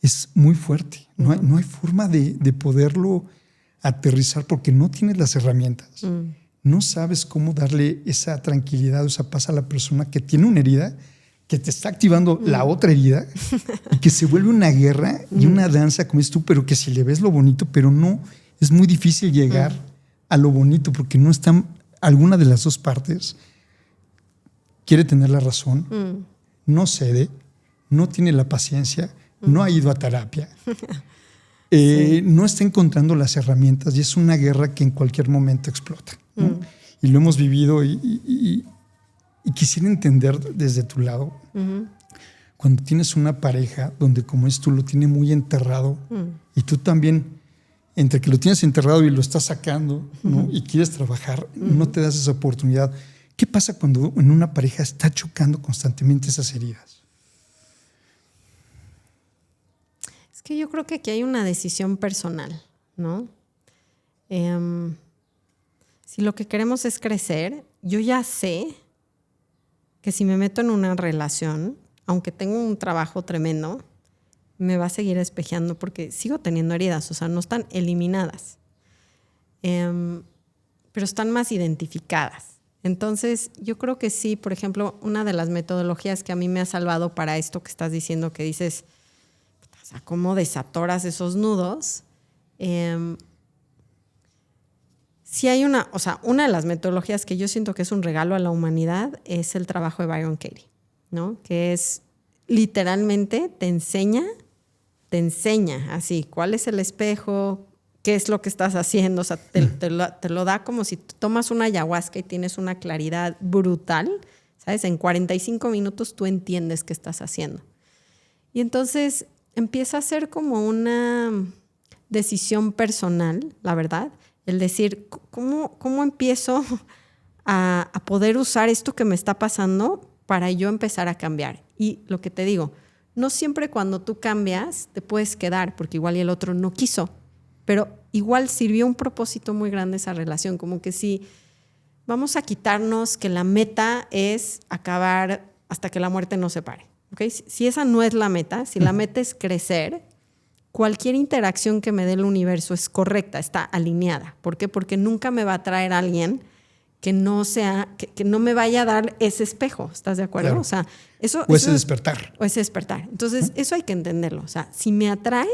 es muy fuerte. No hay forma de poderlo aterrizar porque no tienes las herramientas. No sabes cómo darle esa tranquilidad o esa paz a la persona que tiene una herida, que te está activando la otra herida y que se vuelve una guerra y una danza, como dices tú, pero que si le ves lo bonito, pero no, es muy difícil llegar a lo bonito porque no están, alguna de las dos partes quiere tener la razón, no cede, no tiene la paciencia, no ha ido a terapia, no está encontrando las herramientas, y es una guerra que en cualquier momento explota, ¿no? Y lo hemos vivido y quisiera entender desde tu lado, cuando tienes una pareja donde, como es tú, lo tiene muy enterrado, y tú también, entre que lo tienes enterrado y lo estás sacando, ¿no? Y quieres trabajar, no te das esa oportunidad. ¿Qué pasa cuando en una pareja está chocando constantemente esas heridas? Es que yo creo que aquí hay una decisión personal, ¿no? Si lo que queremos es crecer, yo ya sé que si me meto en una relación, aunque tengo un trabajo tremendo, me va a seguir espejeando porque sigo teniendo heridas, o sea, no están eliminadas, pero están más identificadas. Entonces, yo creo que sí, por ejemplo, una de las metodologías que a mí me ha salvado para esto que estás diciendo, que dices, o sea, ¿cómo desatoras esos nudos? Sí hay una de las metodologías que yo siento que es un regalo a la humanidad es el trabajo de Byron Katie, ¿no? Que es literalmente te enseña así, cuál es el espejo, qué es lo que estás haciendo, o sea, te lo da como si tomas una ayahuasca y tienes una claridad brutal, ¿sabes? En 45 minutos tú entiendes qué estás haciendo. Y entonces empieza a ser como una decisión personal, la verdad, el decir, ¿cómo empiezo a poder usar esto que me está pasando para yo empezar a cambiar? Y lo que te digo, no siempre cuando tú cambias te puedes quedar, porque igual y el otro no quiso, pero igual sirvió un propósito muy grande esa relación, como que si vamos a quitarnos que la meta es acabar hasta que la muerte nos separe, ¿okay? Si esa no es la meta, si la meta es crecer, cualquier interacción que me dé el universo es correcta, está alineada. ¿Por qué? Porque nunca me va a traer alguien que no me vaya a dar ese espejo. ¿Estás de acuerdo? Claro. O sea, ese despertar. O ese despertar. Entonces, eso hay que entenderlo. O sea, si me atrae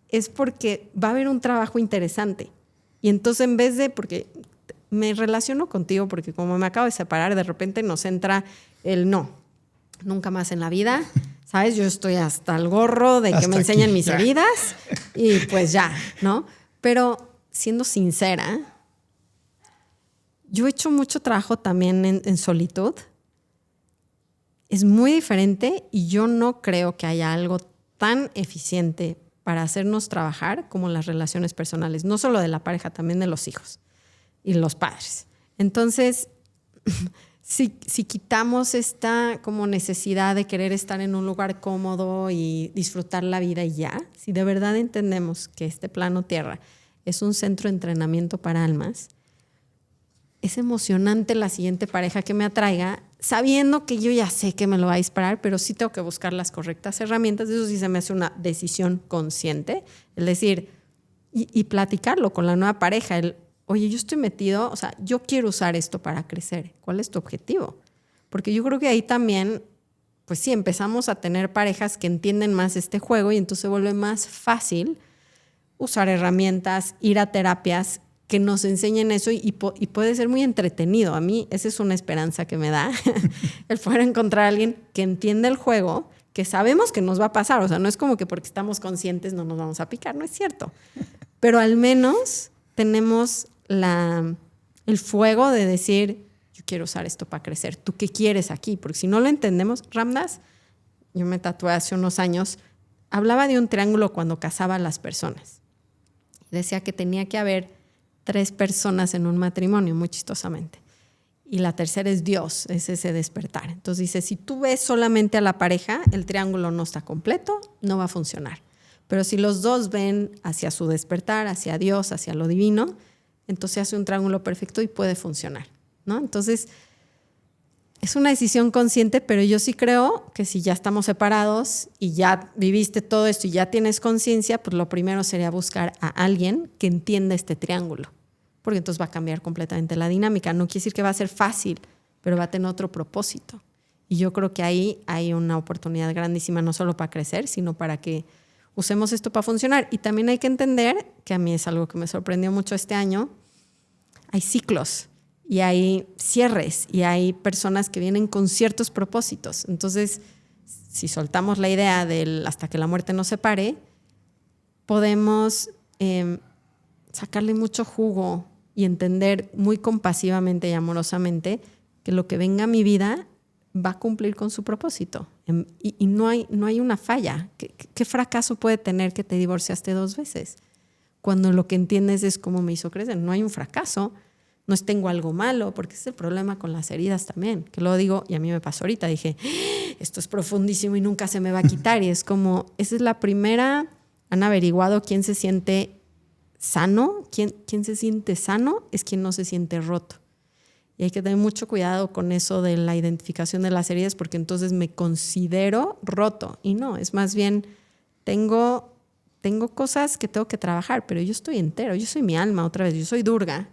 es porque va a haber un trabajo interesante. Y entonces, en vez de, porque me relaciono contigo, porque como me acabo de separar, de repente nos entra el no. Nunca más en la vida, ¿sabes? Yo estoy hasta el gorro de que me enseñen mis heridas y pues ya, ¿no? Pero siendo sincera, yo he hecho mucho trabajo también en solitud. Es muy diferente y yo no creo que haya algo tan eficiente para hacernos trabajar como las relaciones personales, no solo de la pareja, también de los hijos y los padres. Entonces, si quitamos esta como necesidad de querer estar en un lugar cómodo y disfrutar la vida y ya, si de verdad entendemos que este plano tierra es un centro de entrenamiento para almas, es emocionante la siguiente pareja que me atraiga, sabiendo que yo ya sé que me lo va a disparar, pero sí tengo que buscar las correctas herramientas. Eso sí se me hace una decisión consciente. Es decir, y platicarlo con la nueva pareja. Oye, yo estoy metido, o sea, yo quiero usar esto para crecer. ¿Cuál es tu objetivo? Porque yo creo que ahí también, pues sí, empezamos a tener parejas que entienden más este juego y entonces se vuelve más fácil usar herramientas, ir a terapias que nos enseñen eso y puede ser muy entretenido. A mí esa es una esperanza que me da, el poder encontrar a alguien que entienda el juego, que sabemos que nos va a pasar. O sea, no es como que porque estamos conscientes no nos vamos a picar, no es cierto. Pero al menos tenemos el fuego de decir, yo quiero usar esto para crecer. ¿Tú qué quieres aquí? Porque si no lo entendemos, Ram Dass, yo me tatué hace unos años, hablaba de un triángulo cuando casaba a las personas. Decía que tenía que haber 3 personas en un matrimonio, muy chistosamente. Y la tercera es Dios, es ese despertar. Entonces dice, si tú ves solamente a la pareja, el triángulo no está completo, no va a funcionar. Pero si los dos ven hacia su despertar, hacia Dios, hacia lo divino, entonces hace un triángulo perfecto y puede funcionar, ¿no? Entonces, es una decisión consciente, pero yo sí creo que si ya estamos separados y ya viviste todo esto y ya tienes conciencia, pues lo primero sería buscar a alguien que entienda este triángulo, porque entonces va a cambiar completamente la dinámica. No quiere decir que va a ser fácil, pero va a tener otro propósito. Y yo creo que ahí hay una oportunidad grandísima, no solo para crecer, sino para que usemos esto para funcionar. Y también hay que entender, que a mí es algo que me sorprendió mucho este año, hay ciclos. Y hay cierres y hay personas que vienen con ciertos propósitos. Entonces, si soltamos la idea del hasta que la muerte nos separe, podemos sacarle mucho jugo y entender muy compasivamente y amorosamente que lo que venga a mi vida va a cumplir con su propósito. Y no hay una falla. ¿Qué fracaso puede tener que te divorciaste 2 veces? Cuando lo que entiendes es cómo me hizo crecer. No hay un fracaso. No es tengo algo malo, porque ese es el problema con las heridas también, que lo digo y a mí me pasó ahorita, dije, esto es profundísimo y nunca se me va a quitar, y es como, esa es la primera, han averiguado quién se siente sano, quién se siente sano es quien no se siente roto, y hay que tener mucho cuidado con eso de la identificación de las heridas, porque entonces me considero roto, y no, es más bien, tengo cosas que tengo que trabajar, pero yo estoy entero, yo soy mi alma otra vez, yo soy Durga.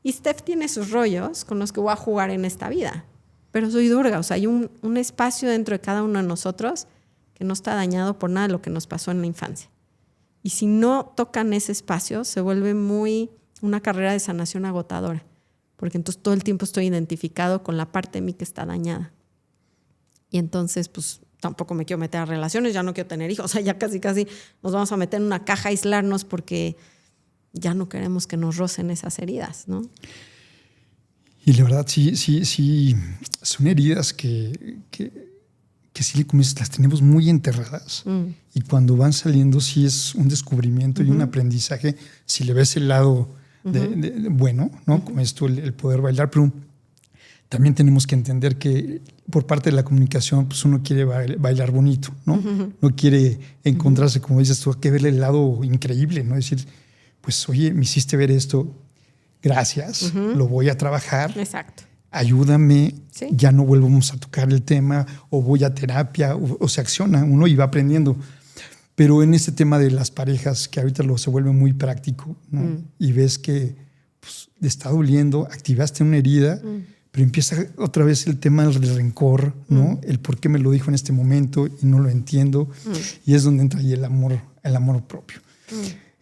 Y Steph tiene sus rollos con los que voy a jugar en esta vida. Pero soy Durga, o sea, hay un espacio dentro de cada uno de nosotros que no está dañado por nada de lo que nos pasó en la infancia. Y si no tocan ese espacio, se vuelve muy una carrera de sanación agotadora. Porque entonces todo el tiempo estoy identificado con la parte de mí que está dañada. Y entonces, pues, tampoco me quiero meter a relaciones, ya no quiero tener hijos. O sea, ya casi nos vamos a meter en una caja a aislarnos porque ya no queremos que nos rocen esas heridas, ¿no? Y la verdad, sí, son heridas que sí, como dices, las tenemos muy enterradas. Y cuando van saliendo, sí es un descubrimiento y un aprendizaje. Si le ves el lado bueno, ¿no? Como esto, el poder bailar, pero también tenemos que entender que por parte de la comunicación, pues uno quiere bailar bonito, ¿no? No quiere encontrarse, como dices tú, hay que verle el lado increíble, ¿no? Es decir, pues, oye, me hiciste ver esto, gracias, lo voy a trabajar. Exacto. Ayúdame, ¿Sí? Ya no volvamos a tocar el tema, o voy a terapia, o se acciona uno y va aprendiendo. Pero en este tema de las parejas, que ahorita se vuelve muy práctico, ¿no? Y ves que pues, le está doliendo, activaste una herida, pero empieza otra vez el tema del rencor, ¿no? El por qué me lo dijo en este momento y no lo entiendo. Y es donde entra ahí el amor propio.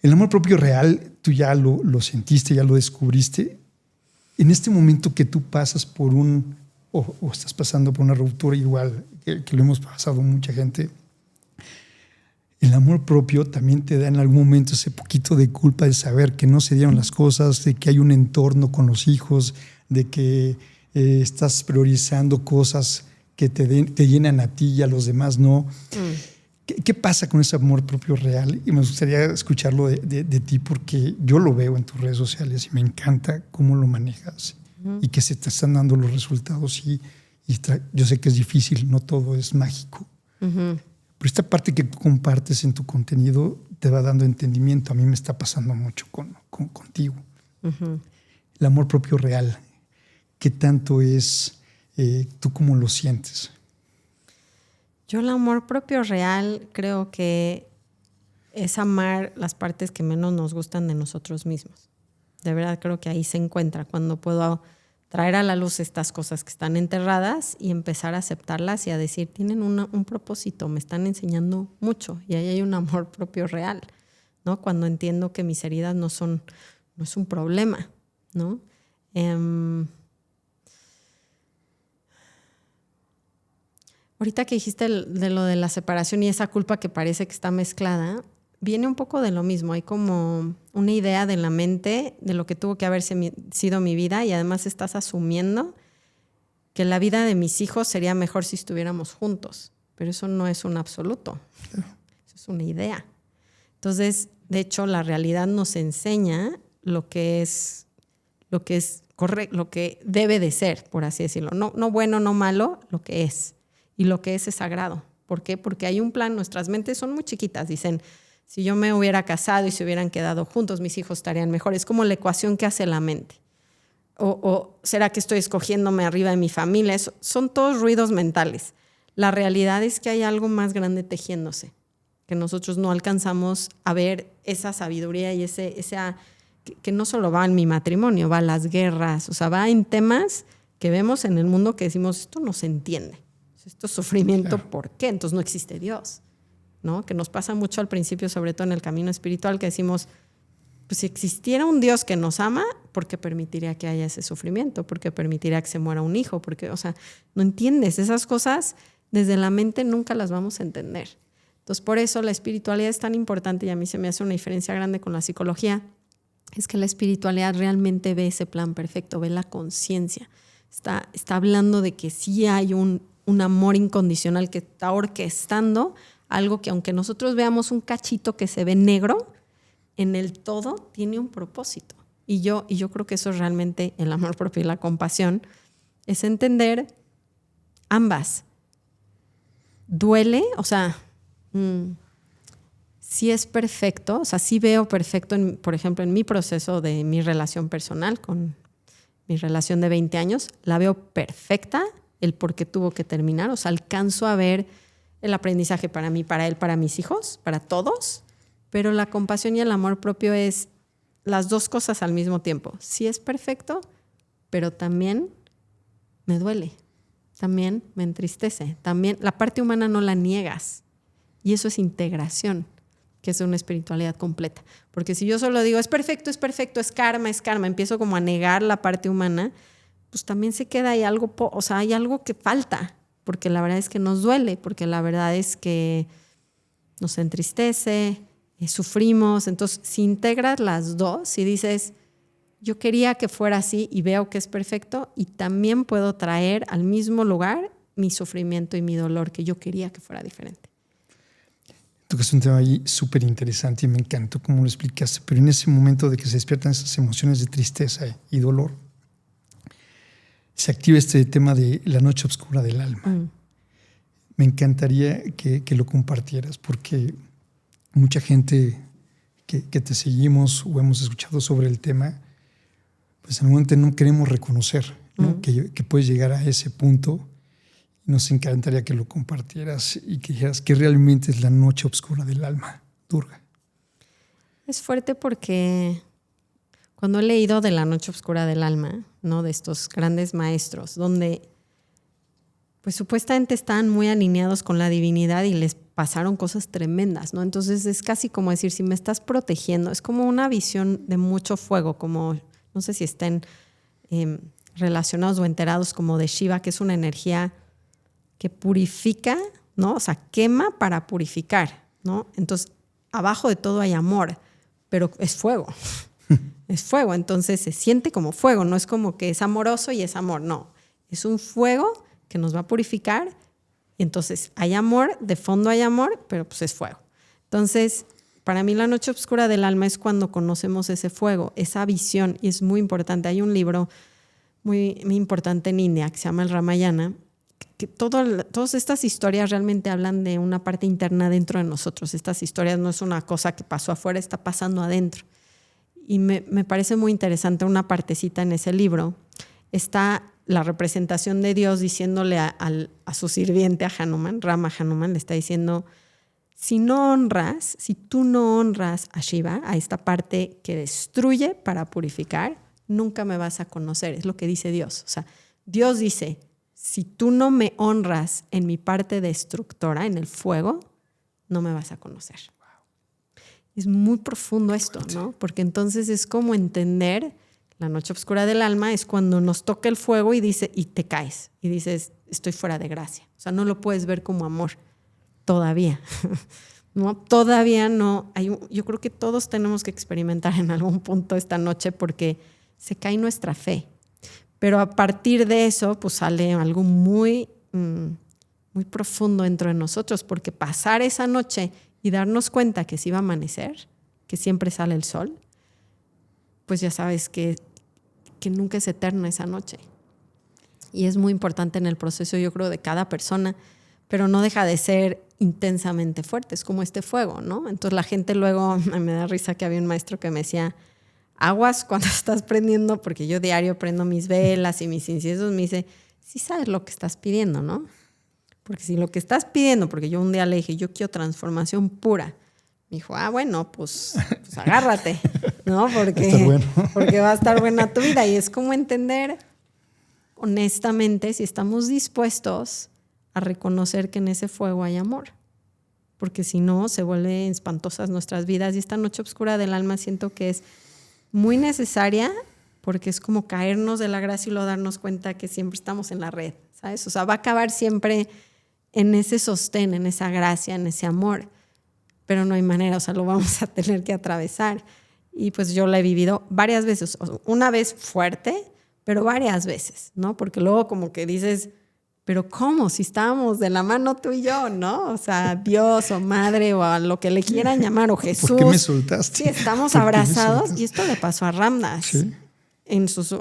El amor propio real, tú ya lo sentiste, ya lo descubriste. En este momento que tú pasas por o estás pasando por una ruptura igual que lo hemos pasado mucha gente, el amor propio también te da en algún momento ese poquito de culpa de saber que no se dieron las cosas, de que hay un entorno con los hijos, de que estás priorizando cosas que te llenan a ti y a los demás no. ¿Qué pasa con ese amor propio real? Y me gustaría escucharlo de ti, porque yo lo veo en tus redes sociales y me encanta cómo lo manejas y que se te están dando los resultados. Yo sé que es difícil, no todo es mágico. Pero esta parte que compartes en tu contenido te va dando entendimiento. A mí me está pasando mucho contigo. El amor propio real, ¿qué tanto es? ¿Tú cómo lo sientes? Yo el amor propio real creo que es amar las partes que menos nos gustan de nosotros mismos. De verdad creo que ahí se encuentra cuando puedo traer a la luz estas cosas que están enterradas y empezar a aceptarlas y a decir, tienen un propósito, me están enseñando mucho, y ahí hay un amor propio real, ¿no? Cuando entiendo que mis heridas no es un problema, ¿no? Ahorita que dijiste de lo de la separación y esa culpa que parece que está mezclada, viene un poco de lo mismo. Hay como una idea de la mente de lo que tuvo que haber sido mi vida, y además estás asumiendo que la vida de mis hijos sería mejor si estuviéramos juntos. Pero eso no es un absoluto. Eso es una idea. Entonces, de hecho, la realidad nos enseña lo que es correcto, lo que debe de ser, por así decirlo. No bueno, no malo, lo que es. Y lo que es sagrado. ¿Por qué? Porque hay un plan, nuestras mentes son muy chiquitas. Dicen, si yo me hubiera casado y se hubieran quedado juntos, mis hijos estarían mejor. Es como la ecuación que hace la mente. O ¿será que estoy escogiéndome arriba de mi familia? Son todos ruidos mentales. La realidad es que hay algo más grande tejiéndose, que nosotros no alcanzamos a ver esa sabiduría y que no solo va en mi matrimonio, va en las guerras, o sea, va en temas que vemos en el mundo que decimos, esto no se entiende. Esto es sufrimiento, claro. ¿Por qué? Entonces no existe Dios, ¿no? Que nos pasa mucho al principio, sobre todo en el camino espiritual, que decimos, pues si existiera un Dios que nos ama, ¿por qué permitiría que haya ese sufrimiento? ¿Por qué permitiría que se muera un hijo? Porque, o sea, no entiendes. Esas cosas desde la mente nunca las vamos a entender. Entonces, por eso la espiritualidad es tan importante, y a mí se me hace una diferencia grande con la psicología, es que la espiritualidad realmente ve ese plan perfecto, ve la conciencia. Está hablando de que sí hay un amor incondicional que está orquestando algo que, aunque nosotros veamos un cachito que se ve negro, en el todo tiene un propósito. Y yo creo que eso es realmente el amor propio y la compasión, es entender ambas. Duele, o sea, sí es perfecto, o sea, sí veo perfecto, por ejemplo, en mi proceso de mi relación personal, con mi relación de 20 años, la veo perfecta, el por qué tuvo que terminar. O sea, alcanzo a ver el aprendizaje para mí, para él, para mis hijos, para todos. Pero la compasión y el amor propio es las dos cosas al mismo tiempo. Sí es perfecto, pero también me duele. También me entristece. También la parte humana no la niegas. Y eso es integración, que es una espiritualidad completa. Porque si yo solo digo, es perfecto, es karma, empiezo como a negar la parte humana, pues también se queda ahí algo, o sea, hay algo que falta, porque la verdad es que nos duele, porque la verdad es que nos entristece, sufrimos. Entonces, si integras las dos y dices, yo quería que fuera así y veo que es perfecto, y también puedo traer al mismo lugar mi sufrimiento y mi dolor, que yo quería que fuera diferente. Es un tema ahí súper interesante y me encantó cómo lo explicaste, pero en ese momento de que se despiertan esas emociones de tristeza y dolor, se activa este tema de la noche oscura del alma. Me encantaría que lo compartieras, porque mucha gente que te seguimos o hemos escuchado sobre el tema, pues en el momento no queremos reconocer, ¿no? Que puedes llegar a ese punto. Nos encantaría que lo compartieras y que dijeras que realmente es la noche oscura del alma, Durga. Es fuerte porque cuando he leído de la noche oscura del alma, ¿no? De estos grandes maestros, donde pues supuestamente estaban muy alineados con la divinidad y les pasaron cosas tremendas, ¿no? Entonces es casi como decir, si me estás protegiendo, es como una visión de mucho fuego, como no sé si estén relacionados o enterados como de Shiva, que es una energía que purifica, ¿no? O sea, quema para purificar, ¿no? Entonces, abajo de todo hay amor, pero es fuego, Es fuego, entonces se siente como fuego, no es como que es amoroso y es amor, no. Es un fuego que nos va a purificar. Y entonces hay amor, de fondo hay amor, pero pues es fuego. Entonces, para mí la noche oscura del alma es cuando conocemos ese fuego, esa visión, y es muy importante. Hay un libro muy, muy importante en India que se llama el Ramayana, que todas estas historias realmente hablan de una parte interna dentro de nosotros. Estas historias no es una cosa que pasó afuera, está pasando adentro. Y me parece muy interesante una partecita en ese libro. Está la representación de Dios diciéndole a su sirviente, a Hanuman, Rama Hanuman, le está diciendo, si tú no honras a Shiva, a esta parte que destruye para purificar, nunca me vas a conocer. Es lo que dice Dios. O sea, Dios dice, si tú no me honras en mi parte destructora, en el fuego, no me vas a conocer. Es muy profundo esto, ¿no? Porque entonces es como entender la noche oscura del alma es cuando nos toca el fuego y te caes y dices, estoy fuera de gracia. O sea, no lo puedes ver como amor todavía. ¿No? Todavía no. Yo creo que todos tenemos que experimentar en algún punto esta noche porque se cae nuestra fe. Pero a partir de eso, pues sale algo muy, muy profundo dentro de nosotros, porque pasar esa noche y darnos cuenta que sí va a amanecer, que siempre sale el sol, pues ya sabes que nunca es eterna esa noche. Y es muy importante en el proceso, yo creo, de cada persona, pero no deja de ser intensamente fuerte, es como este fuego, ¿no? Entonces la gente luego, me da risa que había un maestro que me decía, aguas cuando estás prendiendo, porque yo diario prendo mis velas y mis inciensos, me dice, sí sabes lo que estás pidiendo, ¿no? Porque si lo que estás pidiendo, porque yo un día le dije, yo quiero transformación pura. Me dijo, bueno, pues agárrate, ¿no? Porque va a estar buena tu vida. Y es como entender, honestamente, si estamos dispuestos a reconocer que en ese fuego hay amor. Porque si no, se vuelven espantosas nuestras vidas. Y esta noche oscura del alma siento que es muy necesaria porque es como caernos de la gracia y luego darnos cuenta que siempre estamos en la red, ¿sabes? O sea, va a acabar siempre en ese sostén, en esa gracia, en ese amor. Pero no hay manera, o sea, lo vamos a tener que atravesar. Y pues yo la he vivido varias veces, una vez fuerte, pero varias veces, ¿no? Porque luego como que dices, pero ¿cómo? Si estábamos de la mano tú y yo, ¿no? O sea, Dios o Madre o a lo que le quieran llamar, o Jesús. ¿Por qué me soltaste? Sí, estamos abrazados. Y esto le pasó a Ram Dass. ¿Sí?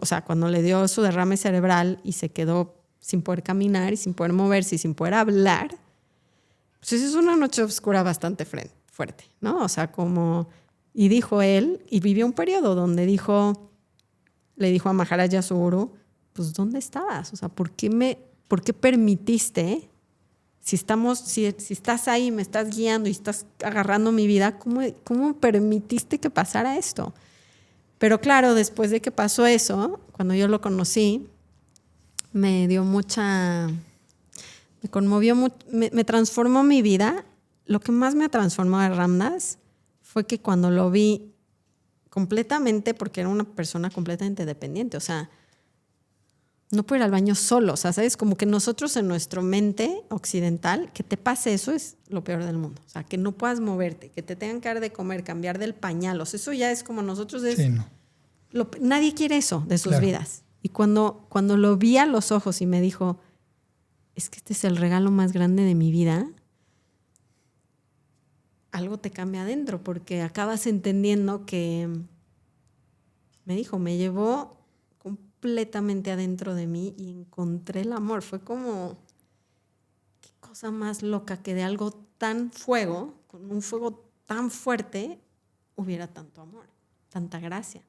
O sea, cuando le dio su derrame cerebral y se quedó sin poder caminar y sin poder moverse y sin poder hablar, pues esa es una noche oscura bastante fuerte, ¿no? O sea, como... Y dijo él, y vivió un periodo donde le dijo a Maharaja su gurú, pues ¿dónde estabas? O sea, ¿por qué permitiste? Si estás ahí, me estás guiando y estás agarrando mi vida, ¿cómo permitiste que pasara esto? Pero claro, después de que pasó eso, cuando yo lo conocí, me conmovió mucho, me transformó mi vida. Lo que más me transformó a Ram Dass fue que cuando lo vi completamente, porque era una persona completamente dependiente, o sea, no puedo ir al baño solo, o sea, ¿sabes? Como que nosotros en nuestra mente occidental, que te pase eso es lo peor del mundo. O sea, que no puedas moverte, que te tengan que dar de comer, cambiar del pañal, o sea, eso ya es como nosotros... Sí, no. Nadie quiere eso de sus Claro. vidas. Y cuando lo vi a los ojos y me dijo, es que este es el regalo más grande de mi vida, algo te cambia adentro, porque acabas entendiendo que, me dijo, me llevó completamente adentro de mí y encontré el amor. Fue como, qué cosa más loca que de algo tan fuego, con un fuego tan fuerte, hubiera tanto amor, tanta gracia.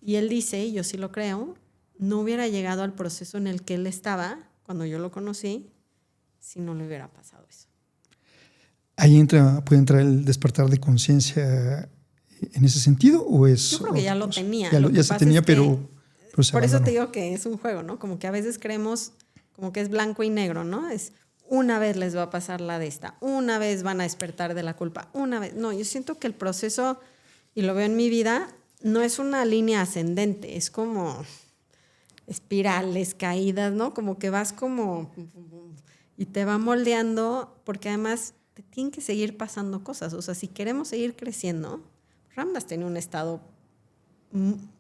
Y él dice, y yo sí lo creo, no hubiera llegado al proceso en el que él estaba cuando yo lo conocí si no le hubiera pasado eso. ¿Ahí puede entrar el despertar de conciencia en ese sentido o es...? Yo creo que ya lo tenía. Ya se tenía, pero se por eso abandonó. te digo que es un juego, ¿no? Como que a veces creemos como que es blanco y negro, ¿no? Es una vez les va a pasar la de esta, una vez van a despertar de la culpa, una vez. No, yo siento que el proceso, y lo veo en mi vida, no es una línea ascendente, es como espirales, caídas, ¿no? Como que vas como... y te va moldeando, porque además te tienen que seguir pasando cosas. O sea, si queremos seguir creciendo, Ram Dass tenía un estado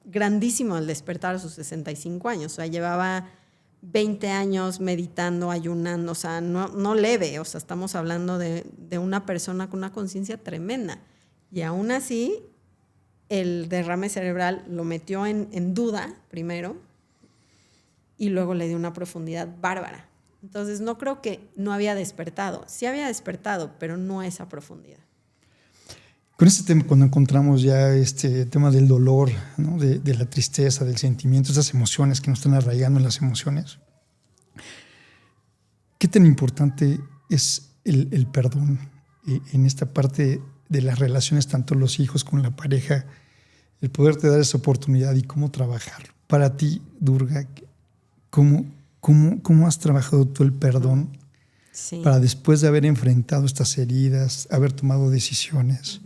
grandísimo al despertar a sus 65 años. O sea, llevaba 20 años meditando, ayunando, o sea, no leve. O sea, estamos hablando de una persona con una conciencia tremenda. Y aún así, el derrame cerebral lo metió en duda primero y luego le dio una profundidad bárbara. Entonces, no creo que no había despertado. Sí había despertado, pero no a esa profundidad. Con este tema, cuando encontramos ya este tema del dolor, ¿no? de la tristeza, del sentimiento, esas emociones que nos están arraigando en las emociones, ¿qué tan importante es el perdón en esta parte de las relaciones, tanto los hijos como la pareja, el poderte dar esa oportunidad y cómo trabajar? Para ti, Durga, ¿cómo has trabajado tú el perdón para después de haber enfrentado estas heridas, haber tomado decisiones?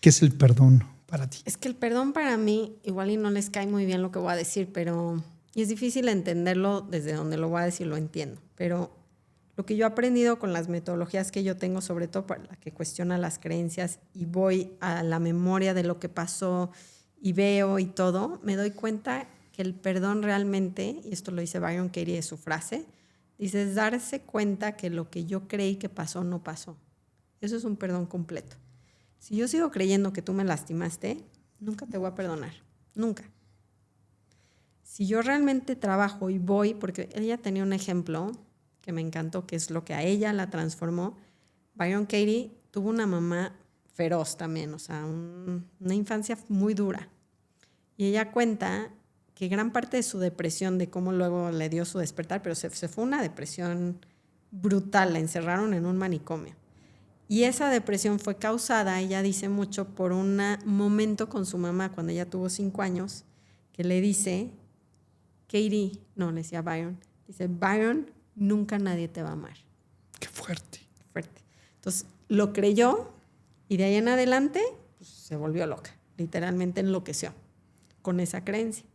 ¿Qué es el perdón para ti? Es que el perdón para mí, igual y no les cae muy bien lo que voy a decir, pero y es difícil entenderlo desde donde lo voy a decir, lo entiendo. Pero lo que yo he aprendido con las metodologías que yo tengo, sobre todo para la que cuestiona las creencias y voy a la memoria de lo que pasó y veo y todo, me doy cuenta que el perdón realmente, y esto lo dice Byron Katie de su frase, dice, es darse cuenta que lo que yo creí que pasó no pasó. Eso es un perdón completo. Si yo sigo creyendo que tú me lastimaste, nunca te voy a perdonar. Nunca. Si yo realmente trabajo y voy, porque ella tenía un ejemplo que me encantó, que es lo que a ella la transformó. Byron Katie tuvo una mamá feroz también, o sea, una infancia muy dura. Y ella cuenta que gran parte de su depresión, de cómo luego le dio su despertar, pero se fue una depresión brutal, la encerraron en un manicomio. Y esa depresión fue causada, ella dice mucho, por un momento con su mamá cuando ella tuvo 5 años, que le dice, Katie, no, le decía Byron, dice, Byron, nunca nadie te va a amar. Qué fuerte. Fuerte. Entonces, lo creyó y de ahí en adelante pues, se volvió loca, literalmente enloqueció con esa creencia.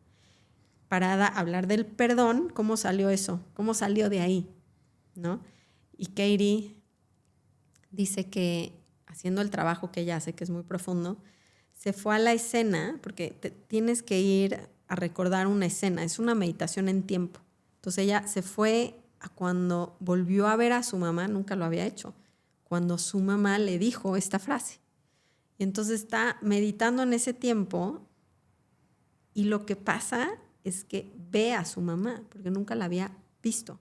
Para hablar del perdón, ¿cómo salió eso? ¿Cómo salió de ahí? ¿No? Y Katie dice que haciendo el trabajo que ella hace, que es muy profundo, se fue a la escena, porque tienes que ir a recordar una escena, es una meditación en tiempo. Entonces ella se fue a cuando volvió a ver a su mamá, nunca lo había hecho, cuando su mamá le dijo esta frase. Y entonces está meditando en ese tiempo y lo que pasa es que ve a su mamá, porque nunca la había visto.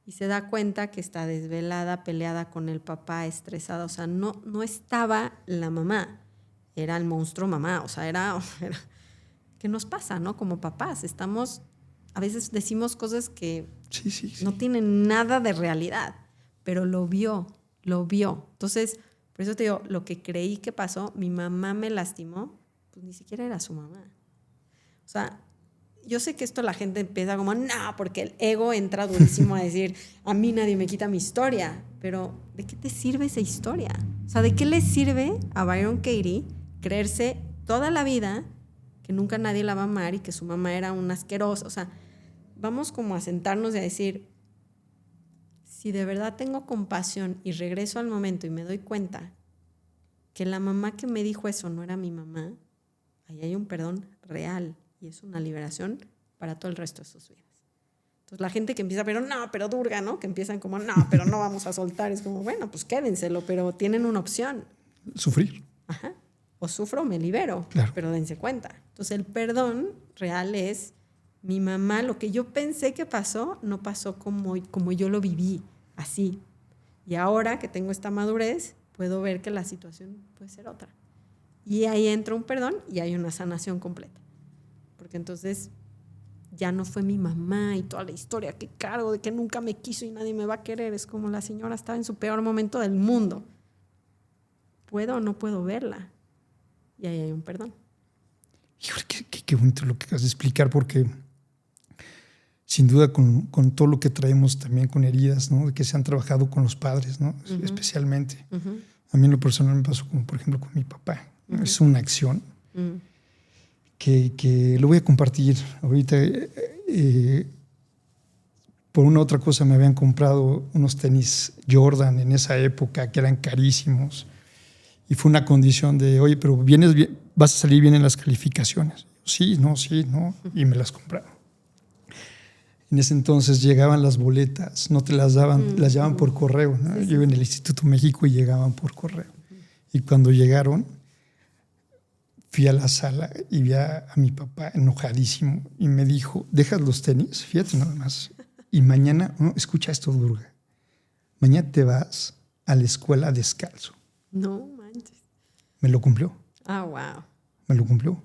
Y se da cuenta que está desvelada, peleada con el papá, estresada. O sea, no estaba la mamá, era el monstruo mamá. O sea, era ¿qué nos pasa, no? Como papás, a veces decimos cosas que sí. no tienen nada de realidad, pero lo vio. Entonces, por eso te digo, lo que creí que pasó, mi mamá me lastimó, pues ni siquiera era su mamá. O sea, yo sé que esto la gente empieza como, no, porque el ego entra durísimo a decir, a mí nadie me quita mi historia. Pero, ¿de qué te sirve esa historia? O sea, ¿de qué le sirve a Byron Katie creerse toda la vida que nunca nadie la va a amar y que su mamá era una asquerosa? O sea, vamos como a sentarnos y a decir, si de verdad tengo compasión y regreso al momento y me doy cuenta que la mamá que me dijo eso no era mi mamá, ahí hay un perdón real. Y es una liberación para todo el resto de sus vidas. Entonces la gente que empieza, pero Durga, ¿no? Que empiezan como, no, pero no vamos a soltar. Es como, bueno, pues quédenselo, pero tienen una opción. Sufrir. Ajá. O sufro o me libero, claro. Pero dense cuenta. Entonces el perdón real es, mi mamá, lo que yo pensé que pasó, no pasó como yo lo viví, así. Y ahora que tengo esta madurez, puedo ver que la situación puede ser otra. Y ahí entra un perdón y hay una sanación completa. Porque entonces ya no fue mi mamá y toda la historia que cargo de que nunca me quiso y nadie me va a querer. Es como la señora estaba en su peor momento del mundo. ¿Puedo o no puedo verla? Y ahí hay un perdón. Híjole, qué bonito lo que acabas de explicar, porque sin duda con todo lo que traemos también con heridas, ¿no? De que se han trabajado con los padres, ¿no? Uh-huh. Especialmente. Uh-huh. A mí en lo personal me pasó como, por ejemplo, con mi papá. Uh-huh. Es una acción. Uh-huh. Que lo voy a compartir ahorita. Por una otra cosa me habían comprado unos tenis Jordan en esa época que eran carísimos Y fue una condición de, oye, pero vienes bien, vas a salir bien en las calificaciones. Sí, no. Y me las compraron. En ese entonces llegaban las boletas, no te las daban, las llevaban por correo, ¿no? Sí, Yo iba en el Instituto México y llegaban por correo. Y cuando llegaron, fui a la sala y vi a mi papá enojadísimo y me dijo, ¿dejas los tenis? Fíjate nada más. Y mañana, no, escucha esto, Durga, mañana te vas a la escuela descalzo. No manches. Me lo cumplió. Wow. Me lo cumplió.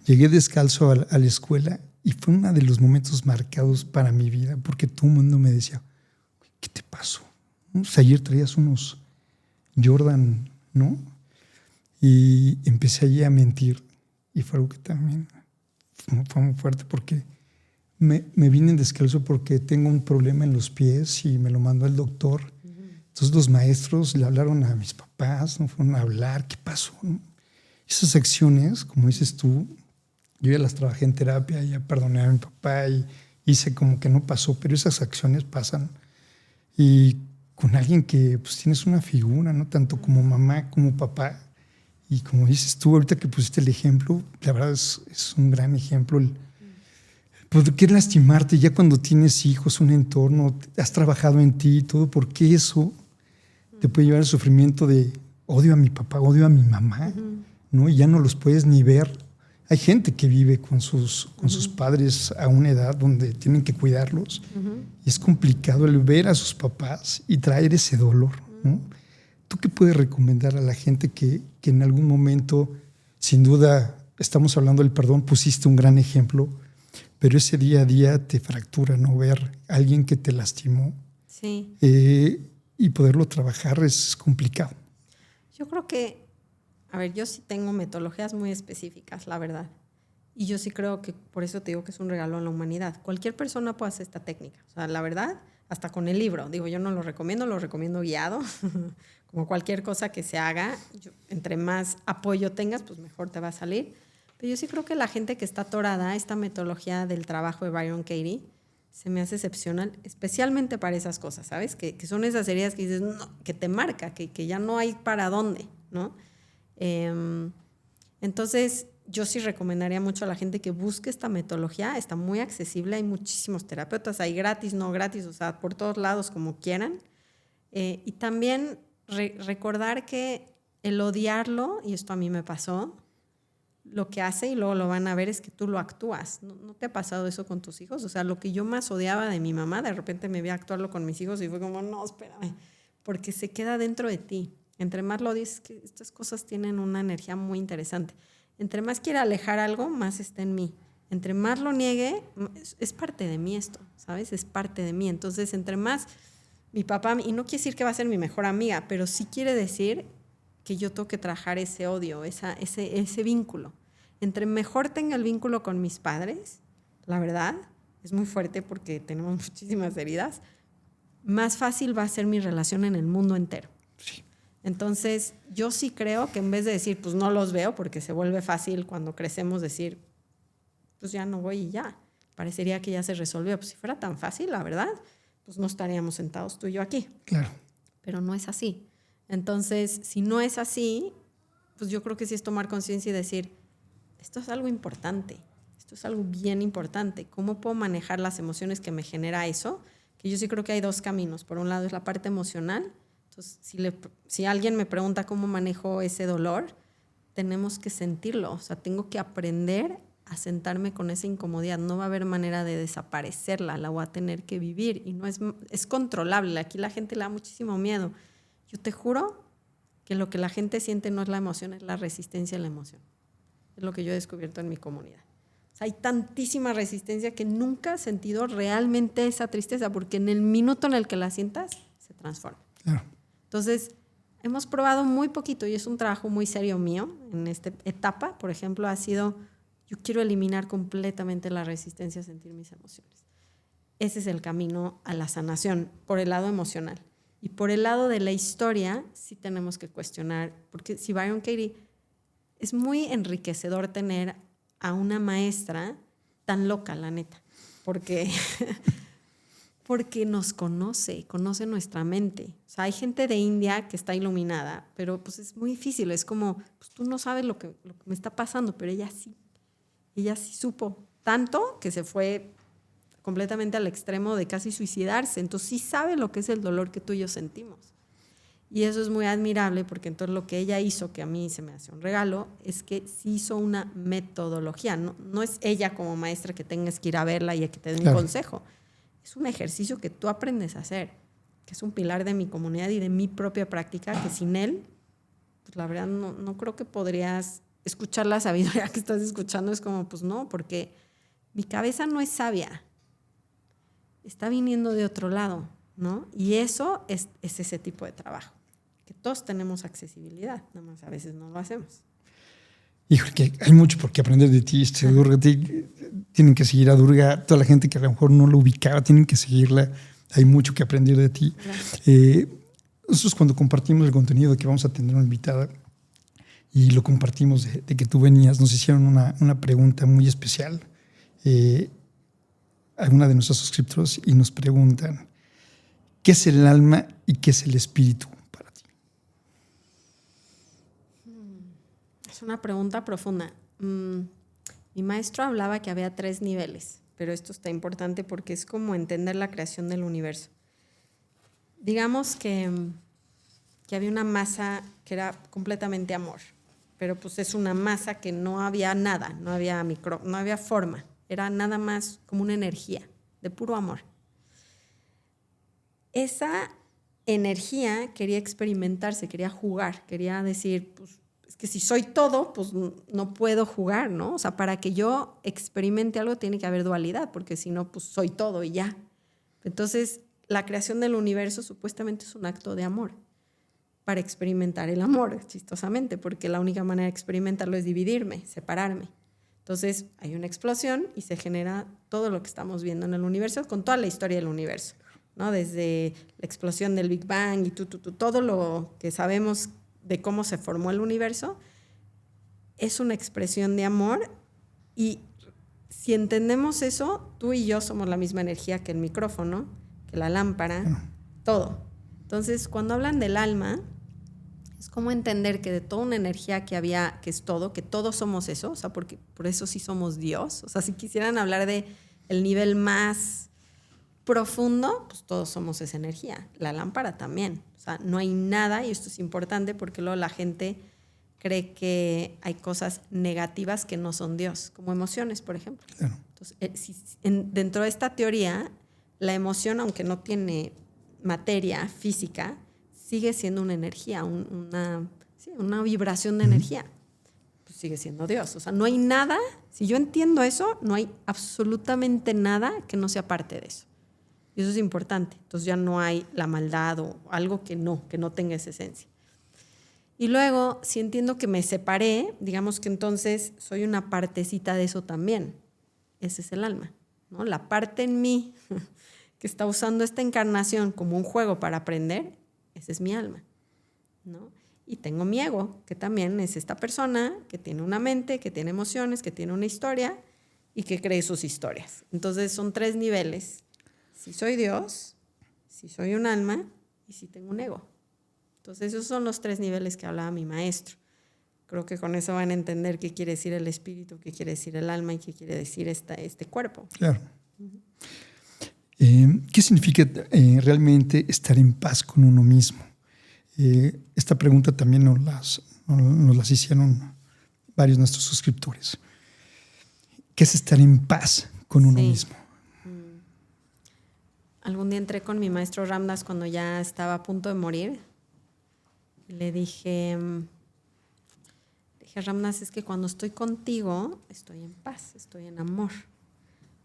Llegué descalzo a la escuela y fue uno de los momentos marcados para mi vida porque todo el mundo me decía, ¿qué te pasó? O sea, ayer traías unos Jordan, ¿no? Y empecé allí a mentir y fue algo que también fue muy fuerte porque me vine descalzo porque tengo un problema en los pies y me lo mandó el doctor. Entonces los maestros le hablaron a mis papás, no fueron a hablar, ¿qué pasó? ¿No? Esas acciones, como dices tú, yo ya las trabajé en terapia, ya perdoné a mi papá y hice como que no pasó, pero esas acciones pasan. Y con alguien que pues tienes una figura, ¿no? Tanto como mamá como papá. Y como dices tú, ahorita que pusiste el ejemplo, la verdad es un gran ejemplo. ¿Por qué lastimarte ya cuando tienes hijos, un entorno, has trabajado en ti y todo? ¿Por qué eso te puede llevar al sufrimiento de odio a mi papá, odio a mi mamá? ¿No? Y ya no los puedes ni ver. Hay gente que vive con sus padres a una edad donde tienen que cuidarlos. Y es complicado el ver a sus papás y traer ese dolor, ¿no? ¿Tú qué puedes recomendar a la gente que en algún momento, sin duda, estamos hablando del perdón, pusiste un gran ejemplo, pero ese día a día te fractura, ¿no? Ver a alguien que te lastimó. Sí. Y poderlo trabajar es complicado. Yo creo que, a ver, yo sí tengo metodologías muy específicas, la verdad. Y yo sí creo que, por eso te digo que es un regalo a la humanidad. Cualquier persona puede hacer esta técnica. O sea, la verdad, hasta con el libro. Digo, yo no lo recomiendo guiado. Como cualquier cosa que se haga, entre más apoyo tengas, pues mejor te va a salir. Pero yo sí creo que la gente que está atorada, esta metodología del trabajo de Byron Katie, se me hace excepcional, especialmente para esas cosas, ¿sabes? Que son esas heridas que dices, no, que te marca, que ya no hay para dónde, ¿no? Entonces, yo sí recomendaría mucho a la gente que busque esta metodología. Está muy accesible, hay muchísimos terapeutas, hay gratis, no gratis, o sea, por todos lados, como quieran. Y también recordar que el odiarlo, y esto a mí me pasó, lo que hace, y luego lo van a ver, es que tú lo actúas. ¿No te ha pasado eso con tus hijos? O sea, lo que yo más odiaba de mi mamá, de repente me vi a actuarlo con mis hijos y fue como, no, espérame, porque se queda dentro de ti. Entre más lo dices, que estas cosas tienen una energía muy interesante. Entre más quiera alejar algo, más está en mí. Entre más lo niegue, es parte de mí esto, ¿sabes? Es parte de mí. Entonces, entre más mi papá, y no quiere decir que va a ser mi mejor amiga, pero sí quiere decir que yo tengo que trabajar ese odio, ese vínculo. Entre mejor tenga el vínculo con mis padres, la verdad, es muy fuerte porque tenemos muchísimas heridas, más fácil va a ser mi relación en el mundo entero. Sí. Entonces, yo sí creo que en vez de decir, pues no los veo, porque se vuelve fácil cuando crecemos decir, pues ya no voy y ya, parecería que ya se resolvió. Pues si fuera tan fácil, la verdad, pues no estaríamos sentados tú y yo aquí. Claro. Pero no es así. Entonces, si no es así, pues yo creo que sí es tomar conciencia y decir, esto es algo importante, esto es algo bien importante. ¿Cómo puedo manejar las emociones que me genera eso? Que yo sí creo que hay dos caminos. Por un lado es la parte emocional. Entonces, si alguien me pregunta cómo manejo ese dolor, tenemos que sentirlo. O sea, tengo que aprender a sentarme con esa incomodidad. No va a haber manera de desaparecerla, la voy a tener que vivir. Y no es controlable. Aquí la gente le da muchísimo miedo. Yo te juro que lo que la gente siente no es la emoción, es la resistencia a la emoción. Es lo que yo he descubierto en mi comunidad. O sea, hay tantísima resistencia que nunca he sentido realmente esa tristeza, porque en el minuto en el que la sientas, se transforma. Claro. Entonces, hemos probado muy poquito y es un trabajo muy serio mío en esta etapa. Por ejemplo, ha sido, yo quiero eliminar completamente la resistencia a sentir mis emociones. Ese es el camino a la sanación, por el lado emocional. Y por el lado de la historia, sí tenemos que cuestionar, porque si Byron Katie, es muy enriquecedor tener a una maestra tan loca, la neta, porque porque nos conoce nuestra mente. O sea, hay gente de India que está iluminada, pero pues es muy difícil. Es como, pues tú no sabes lo que me está pasando, pero ella sí. Ella sí supo. Tanto que se fue completamente al extremo de casi suicidarse. Entonces sí sabe lo que es el dolor que tú y yo sentimos. Y eso es muy admirable porque entonces lo que ella hizo, que a mí se me hace un regalo, es que sí hizo una metodología. No es ella como maestra que tengas que ir a verla y que te dé un consejo. Es un ejercicio que tú aprendes a hacer, que es un pilar de mi comunidad y de mi propia práctica, que sin él, pues la verdad no creo que podrías escuchar la sabiduría que estás escuchando. Es como, pues no, porque mi cabeza no es sabia. Está viniendo de otro lado, ¿no? Y eso es ese tipo de trabajo, que todos tenemos accesibilidad, nada más a veces no lo hacemos. Híjole, que hay mucho por qué aprender de ti, Durga. Tienen que seguir a Durga. Toda la gente que a lo mejor no lo ubicaba, tienen que seguirla. Hay mucho que aprender de ti. Nosotros cuando compartimos el contenido de que vamos a tener una invitada y lo compartimos de que tú venías, nos hicieron una pregunta muy especial. Alguna de nuestros suscriptores y nos preguntan, ¿qué es el alma y qué es el espíritu para ti? Es una pregunta profunda. Mi maestro hablaba que había 3 niveles, pero esto está importante porque es como entender la creación del universo. Digamos que había una masa que era completamente amor, pero pues es una masa que no había nada, no había forma, era nada más como una energía de puro amor. Esa energía quería experimentarse, quería jugar, quería decir, pues es que si soy todo, pues no puedo jugar, ¿no? O sea, para que yo experimente algo tiene que haber dualidad, porque si no, pues soy todo y ya. Entonces, la creación del universo supuestamente es un acto de amor para experimentar el amor, chistosamente, porque la única manera de experimentarlo es dividirme, separarme. Entonces, hay una explosión y se genera todo lo que estamos viendo en el universo, con toda la historia del universo, ¿no? Desde la explosión del Big Bang y todo lo que sabemos de cómo se formó el universo, es una expresión de amor. Y si entendemos eso, tú y yo somos la misma energía que el micrófono, que la lámpara, todo. Entonces, cuando hablan del alma, es como entender que de toda una energía que había, que es todo, que todos somos eso, o sea, porque por eso sí somos Dios. O sea, si quisieran hablar de el nivel más profundo, pues todos somos esa energía. La lámpara también. O sea, no hay nada, y esto es importante porque luego la gente cree que hay cosas negativas que no son Dios, como emociones, por ejemplo. Claro. Entonces, dentro de esta teoría, la emoción, aunque no tiene materia física, sigue siendo una energía, una vibración de energía. Pues sigue siendo Dios. O sea, no hay nada, si yo entiendo eso, no hay absolutamente nada que no sea parte de eso. Y eso es importante. Entonces ya no hay la maldad o algo que no tenga esa esencia. Y luego, si entiendo que me separé, digamos que entonces soy una partecita de eso también. Ese es el alma, ¿no? La parte en mí que está usando esta encarnación como un juego para aprender, ese es mi alma, ¿no? Y tengo mi ego, que también es esta persona que tiene una mente, que tiene emociones, que tiene una historia y que cree sus historias. Entonces son 3 niveles. Si soy Dios, si soy un alma y si tengo un ego. Entonces esos son los 3 niveles que hablaba mi maestro. Creo que con eso van a entender qué quiere decir el espíritu, qué quiere decir el alma y qué quiere decir este cuerpo. Claro. ¿Qué significa realmente estar en paz con uno mismo? Esta pregunta también nos las hicieron varios de nuestros suscriptores. ¿Qué es estar en paz con uno mismo? Algún día entré con mi maestro Ram Dass cuando ya estaba a punto de morir. Le dije, Ram Dass, es que cuando estoy contigo estoy en paz, estoy en amor.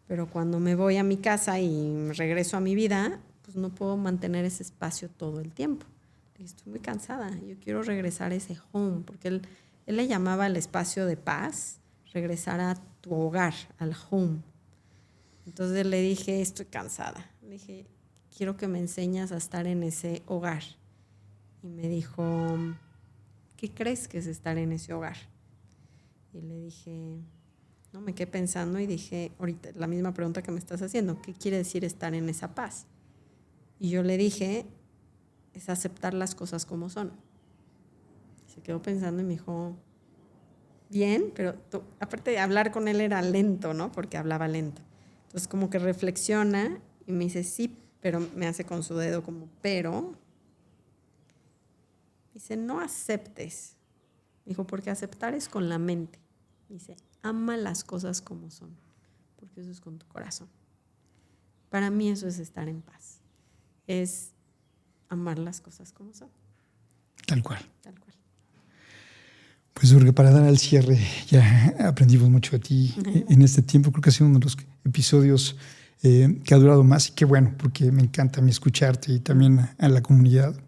Pero cuando me voy a mi casa y regreso a mi vida, pues no puedo mantener ese espacio todo el tiempo. Estoy muy cansada, yo quiero regresar a ese home, porque él le llamaba el espacio de paz, regresar a tu hogar, al home. Entonces le dije, estoy cansada. Le dije, quiero que me enseñes a estar en ese hogar. Y me dijo, ¿qué crees que es estar en ese hogar? Y le dije, no, me quedé pensando y dije, ahorita la misma pregunta que me estás haciendo, ¿qué quiere decir estar en esa paz? Y yo le dije, es aceptar las cosas como son. Se quedó pensando y me dijo, bien, pero aparte de hablar con él era lento, ¿no? Porque hablaba lento. Entonces como que reflexiona y me dice, sí, pero me hace con su dedo como, pero. Dice, no aceptes. Dijo, porque aceptar es con la mente. Dice, ama las cosas como son, porque eso es con tu corazón. Para mí eso es estar en paz. Es amar las cosas como son. Tal cual. Tal cual. Pues Durga, para dar al cierre, ya aprendimos mucho de ti en este tiempo. Creo que ha sido uno de los episodios que ha durado más y qué bueno, porque me encanta a mí escucharte y también a la comunidad.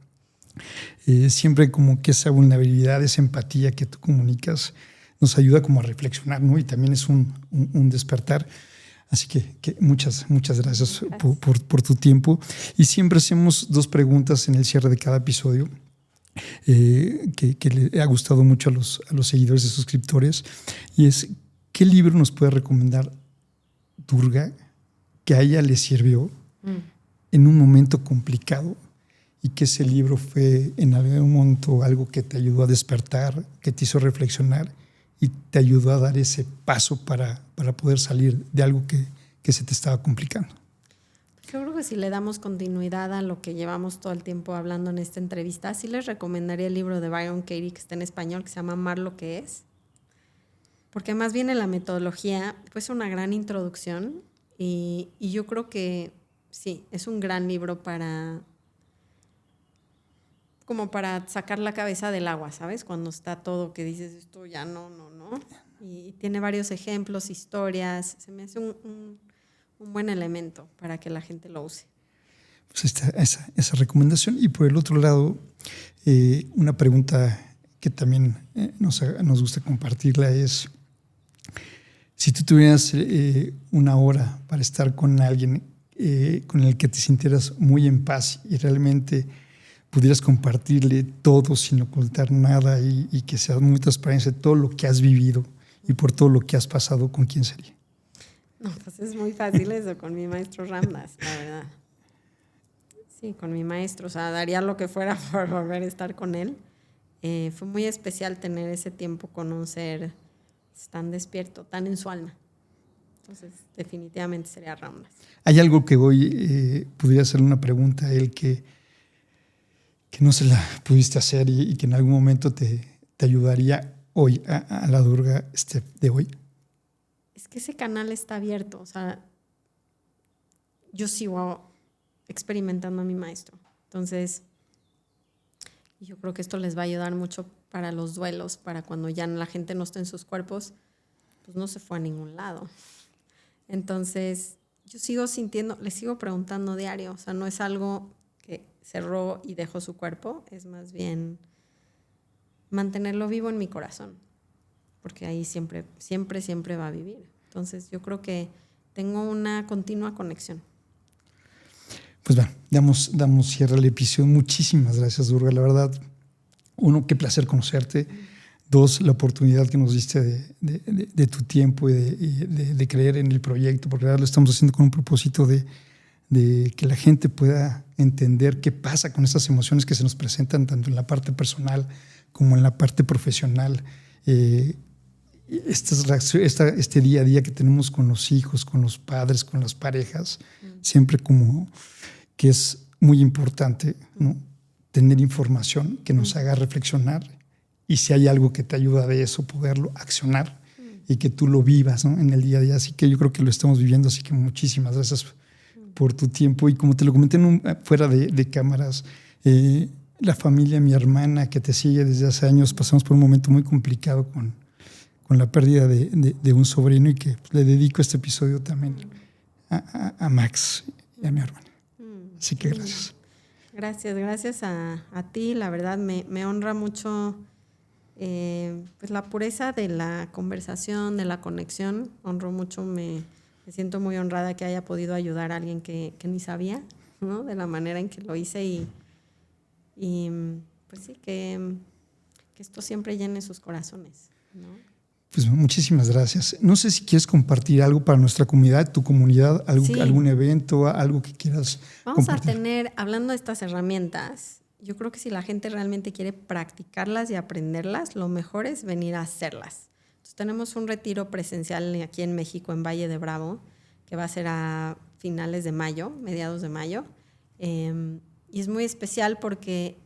Siempre como que esa vulnerabilidad, esa empatía que tú comunicas nos ayuda como a reflexionar, ¿no? Y también es un despertar. Así que muchas gracias por tu tiempo. Y siempre hacemos 2 preguntas en el cierre de cada episodio. Que le ha gustado mucho a los seguidores y suscriptores, y es, ¿qué libro nos puede recomendar Durga que a ella le sirvió en un momento complicado y que ese libro fue en algún momento algo que te ayudó a despertar, que te hizo reflexionar y te ayudó a dar ese paso para poder salir de algo que se te estaba complicando? Yo creo que si le damos continuidad a lo que llevamos todo el tiempo hablando en esta entrevista, sí les recomendaría el libro de Byron Katie, que está en español, que se llama Amar lo que es. Porque más bien en la metodología, pues es una gran introducción y yo creo que sí, es un gran libro como para sacar la cabeza del agua, ¿sabes? Cuando está todo que dices, esto ya no. Y tiene varios ejemplos, historias. Se me hace un buen elemento para que la gente lo use. Pues está esa recomendación. Y por el otro lado, una pregunta que también nos gusta compartirla es, si tú tuvieras una hora para estar con alguien con el que te sintieras muy en paz y realmente pudieras compartirle todo sin ocultar nada y que sea muy transparente todo lo que has vivido y por todo lo que has pasado, ¿con quién sería? No, pues es muy fácil eso, con mi maestro Ramdas, la verdad. Sí, con mi maestro, o sea, daría lo que fuera por volver a estar con él. Fue muy especial tener ese tiempo con un ser tan despierto, tan en su alma. Entonces, definitivamente sería Ramdas. ¿Hay algo que hoy pudiera hacerle una pregunta a él que no se la pudiste hacer y que en algún momento te ayudaría hoy a la Durga de hoy? Es que ese canal está abierto, o sea, yo sigo experimentando a mi maestro. Entonces, yo creo que esto les va a ayudar mucho para los duelos, para cuando ya la gente no esté en sus cuerpos, pues no se fue a ningún lado. Entonces, yo sigo sintiendo, le sigo preguntando diario, o sea, no es algo que cerró y dejó su cuerpo, es más bien mantenerlo vivo en mi corazón, porque ahí siempre va a vivir. Entonces, yo creo que tengo una continua conexión. Pues bueno, damos cierre al episodio. Muchísimas gracias, Durga. La verdad, 1, qué placer conocerte. 2, la oportunidad que nos diste de tu tiempo y de creer en el proyecto, porque ahora lo estamos haciendo con un propósito de que la gente pueda entender qué pasa con estas emociones que se nos presentan tanto en la parte personal como en la parte profesional. Este día a día que tenemos con los hijos, con los padres, con las parejas, siempre como que es muy importante, ¿no? Tener información que nos haga reflexionar y si hay algo que te ayuda de eso, poderlo accionar y que tú lo vivas, ¿no? En el día a día. Así que yo creo que lo estamos viviendo, así que muchísimas gracias por tu tiempo. Y como te lo comenté fuera de cámaras, la familia, mi hermana que te sigue desde hace años, pasamos por un momento muy complicado con la pérdida de un sobrino y que le dedico este episodio también a Max y a mi hermana. Así que gracias. Gracias a ti. La verdad me honra mucho pues la pureza de la conversación, de la conexión. Honro mucho, me siento muy honrada que haya podido ayudar a alguien que ni sabía, ¿no? De la manera en que lo hice y pues sí, que esto siempre llene sus corazones, ¿no? Pues muchísimas gracias. No sé si quieres compartir algo para nuestra comunidad, tu comunidad, algún evento, algo que quieras compartir. Vamos a tener, hablando de estas herramientas, yo creo que si la gente realmente quiere practicarlas y aprenderlas, lo mejor es venir a hacerlas. Entonces, tenemos un retiro presencial aquí en México, en Valle de Bravo, que va a ser a finales de mayo, mediados de mayo. Y es muy especial porque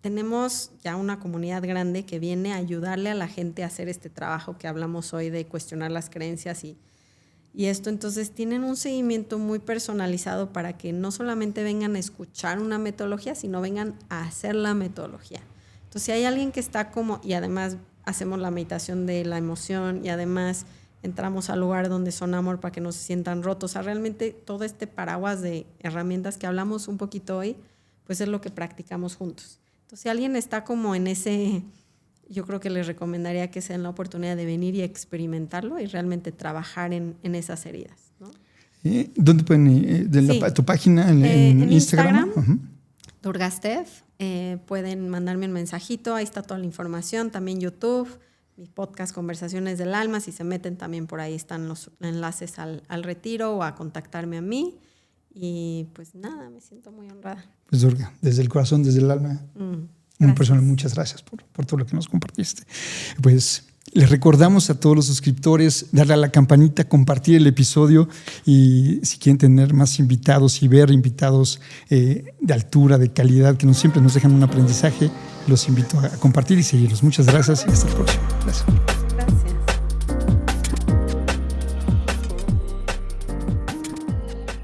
tenemos ya una comunidad grande que viene a ayudarle a la gente a hacer este trabajo que hablamos hoy de cuestionar las creencias y esto. Entonces tienen un seguimiento muy personalizado para que no solamente vengan a escuchar una metodología, sino vengan a hacer la metodología. Entonces si hay alguien que está como, y además hacemos la meditación de la emoción y además entramos al lugar donde son amor para que no se sientan rotos. O sea, realmente todo este paraguas de herramientas que hablamos un poquito hoy, pues es lo que practicamos juntos. Entonces, si alguien está como en ese, yo creo que les recomendaría que se den la oportunidad de venir y experimentarlo y realmente trabajar en esas heridas, ¿no? ¿Dónde pueden ir? ¿Tu página en Instagram? Durgastev. Pueden mandarme un mensajito, ahí está toda la información. También YouTube, mi podcast Conversaciones del Alma. Si se meten también por ahí están los enlaces al retiro o a contactarme a mí. Y pues nada, me siento muy honrada. Pues Durga, desde el corazón, desde el alma, una persona, muchas gracias por todo lo que nos compartiste. Pues les recordamos a todos los suscriptores darle a la campanita, compartir el episodio y si quieren tener más invitados y ver invitados de altura, de calidad, que siempre nos dejan un aprendizaje, los invito a compartir y seguirlos. Muchas gracias y hasta el próximo. Gracias.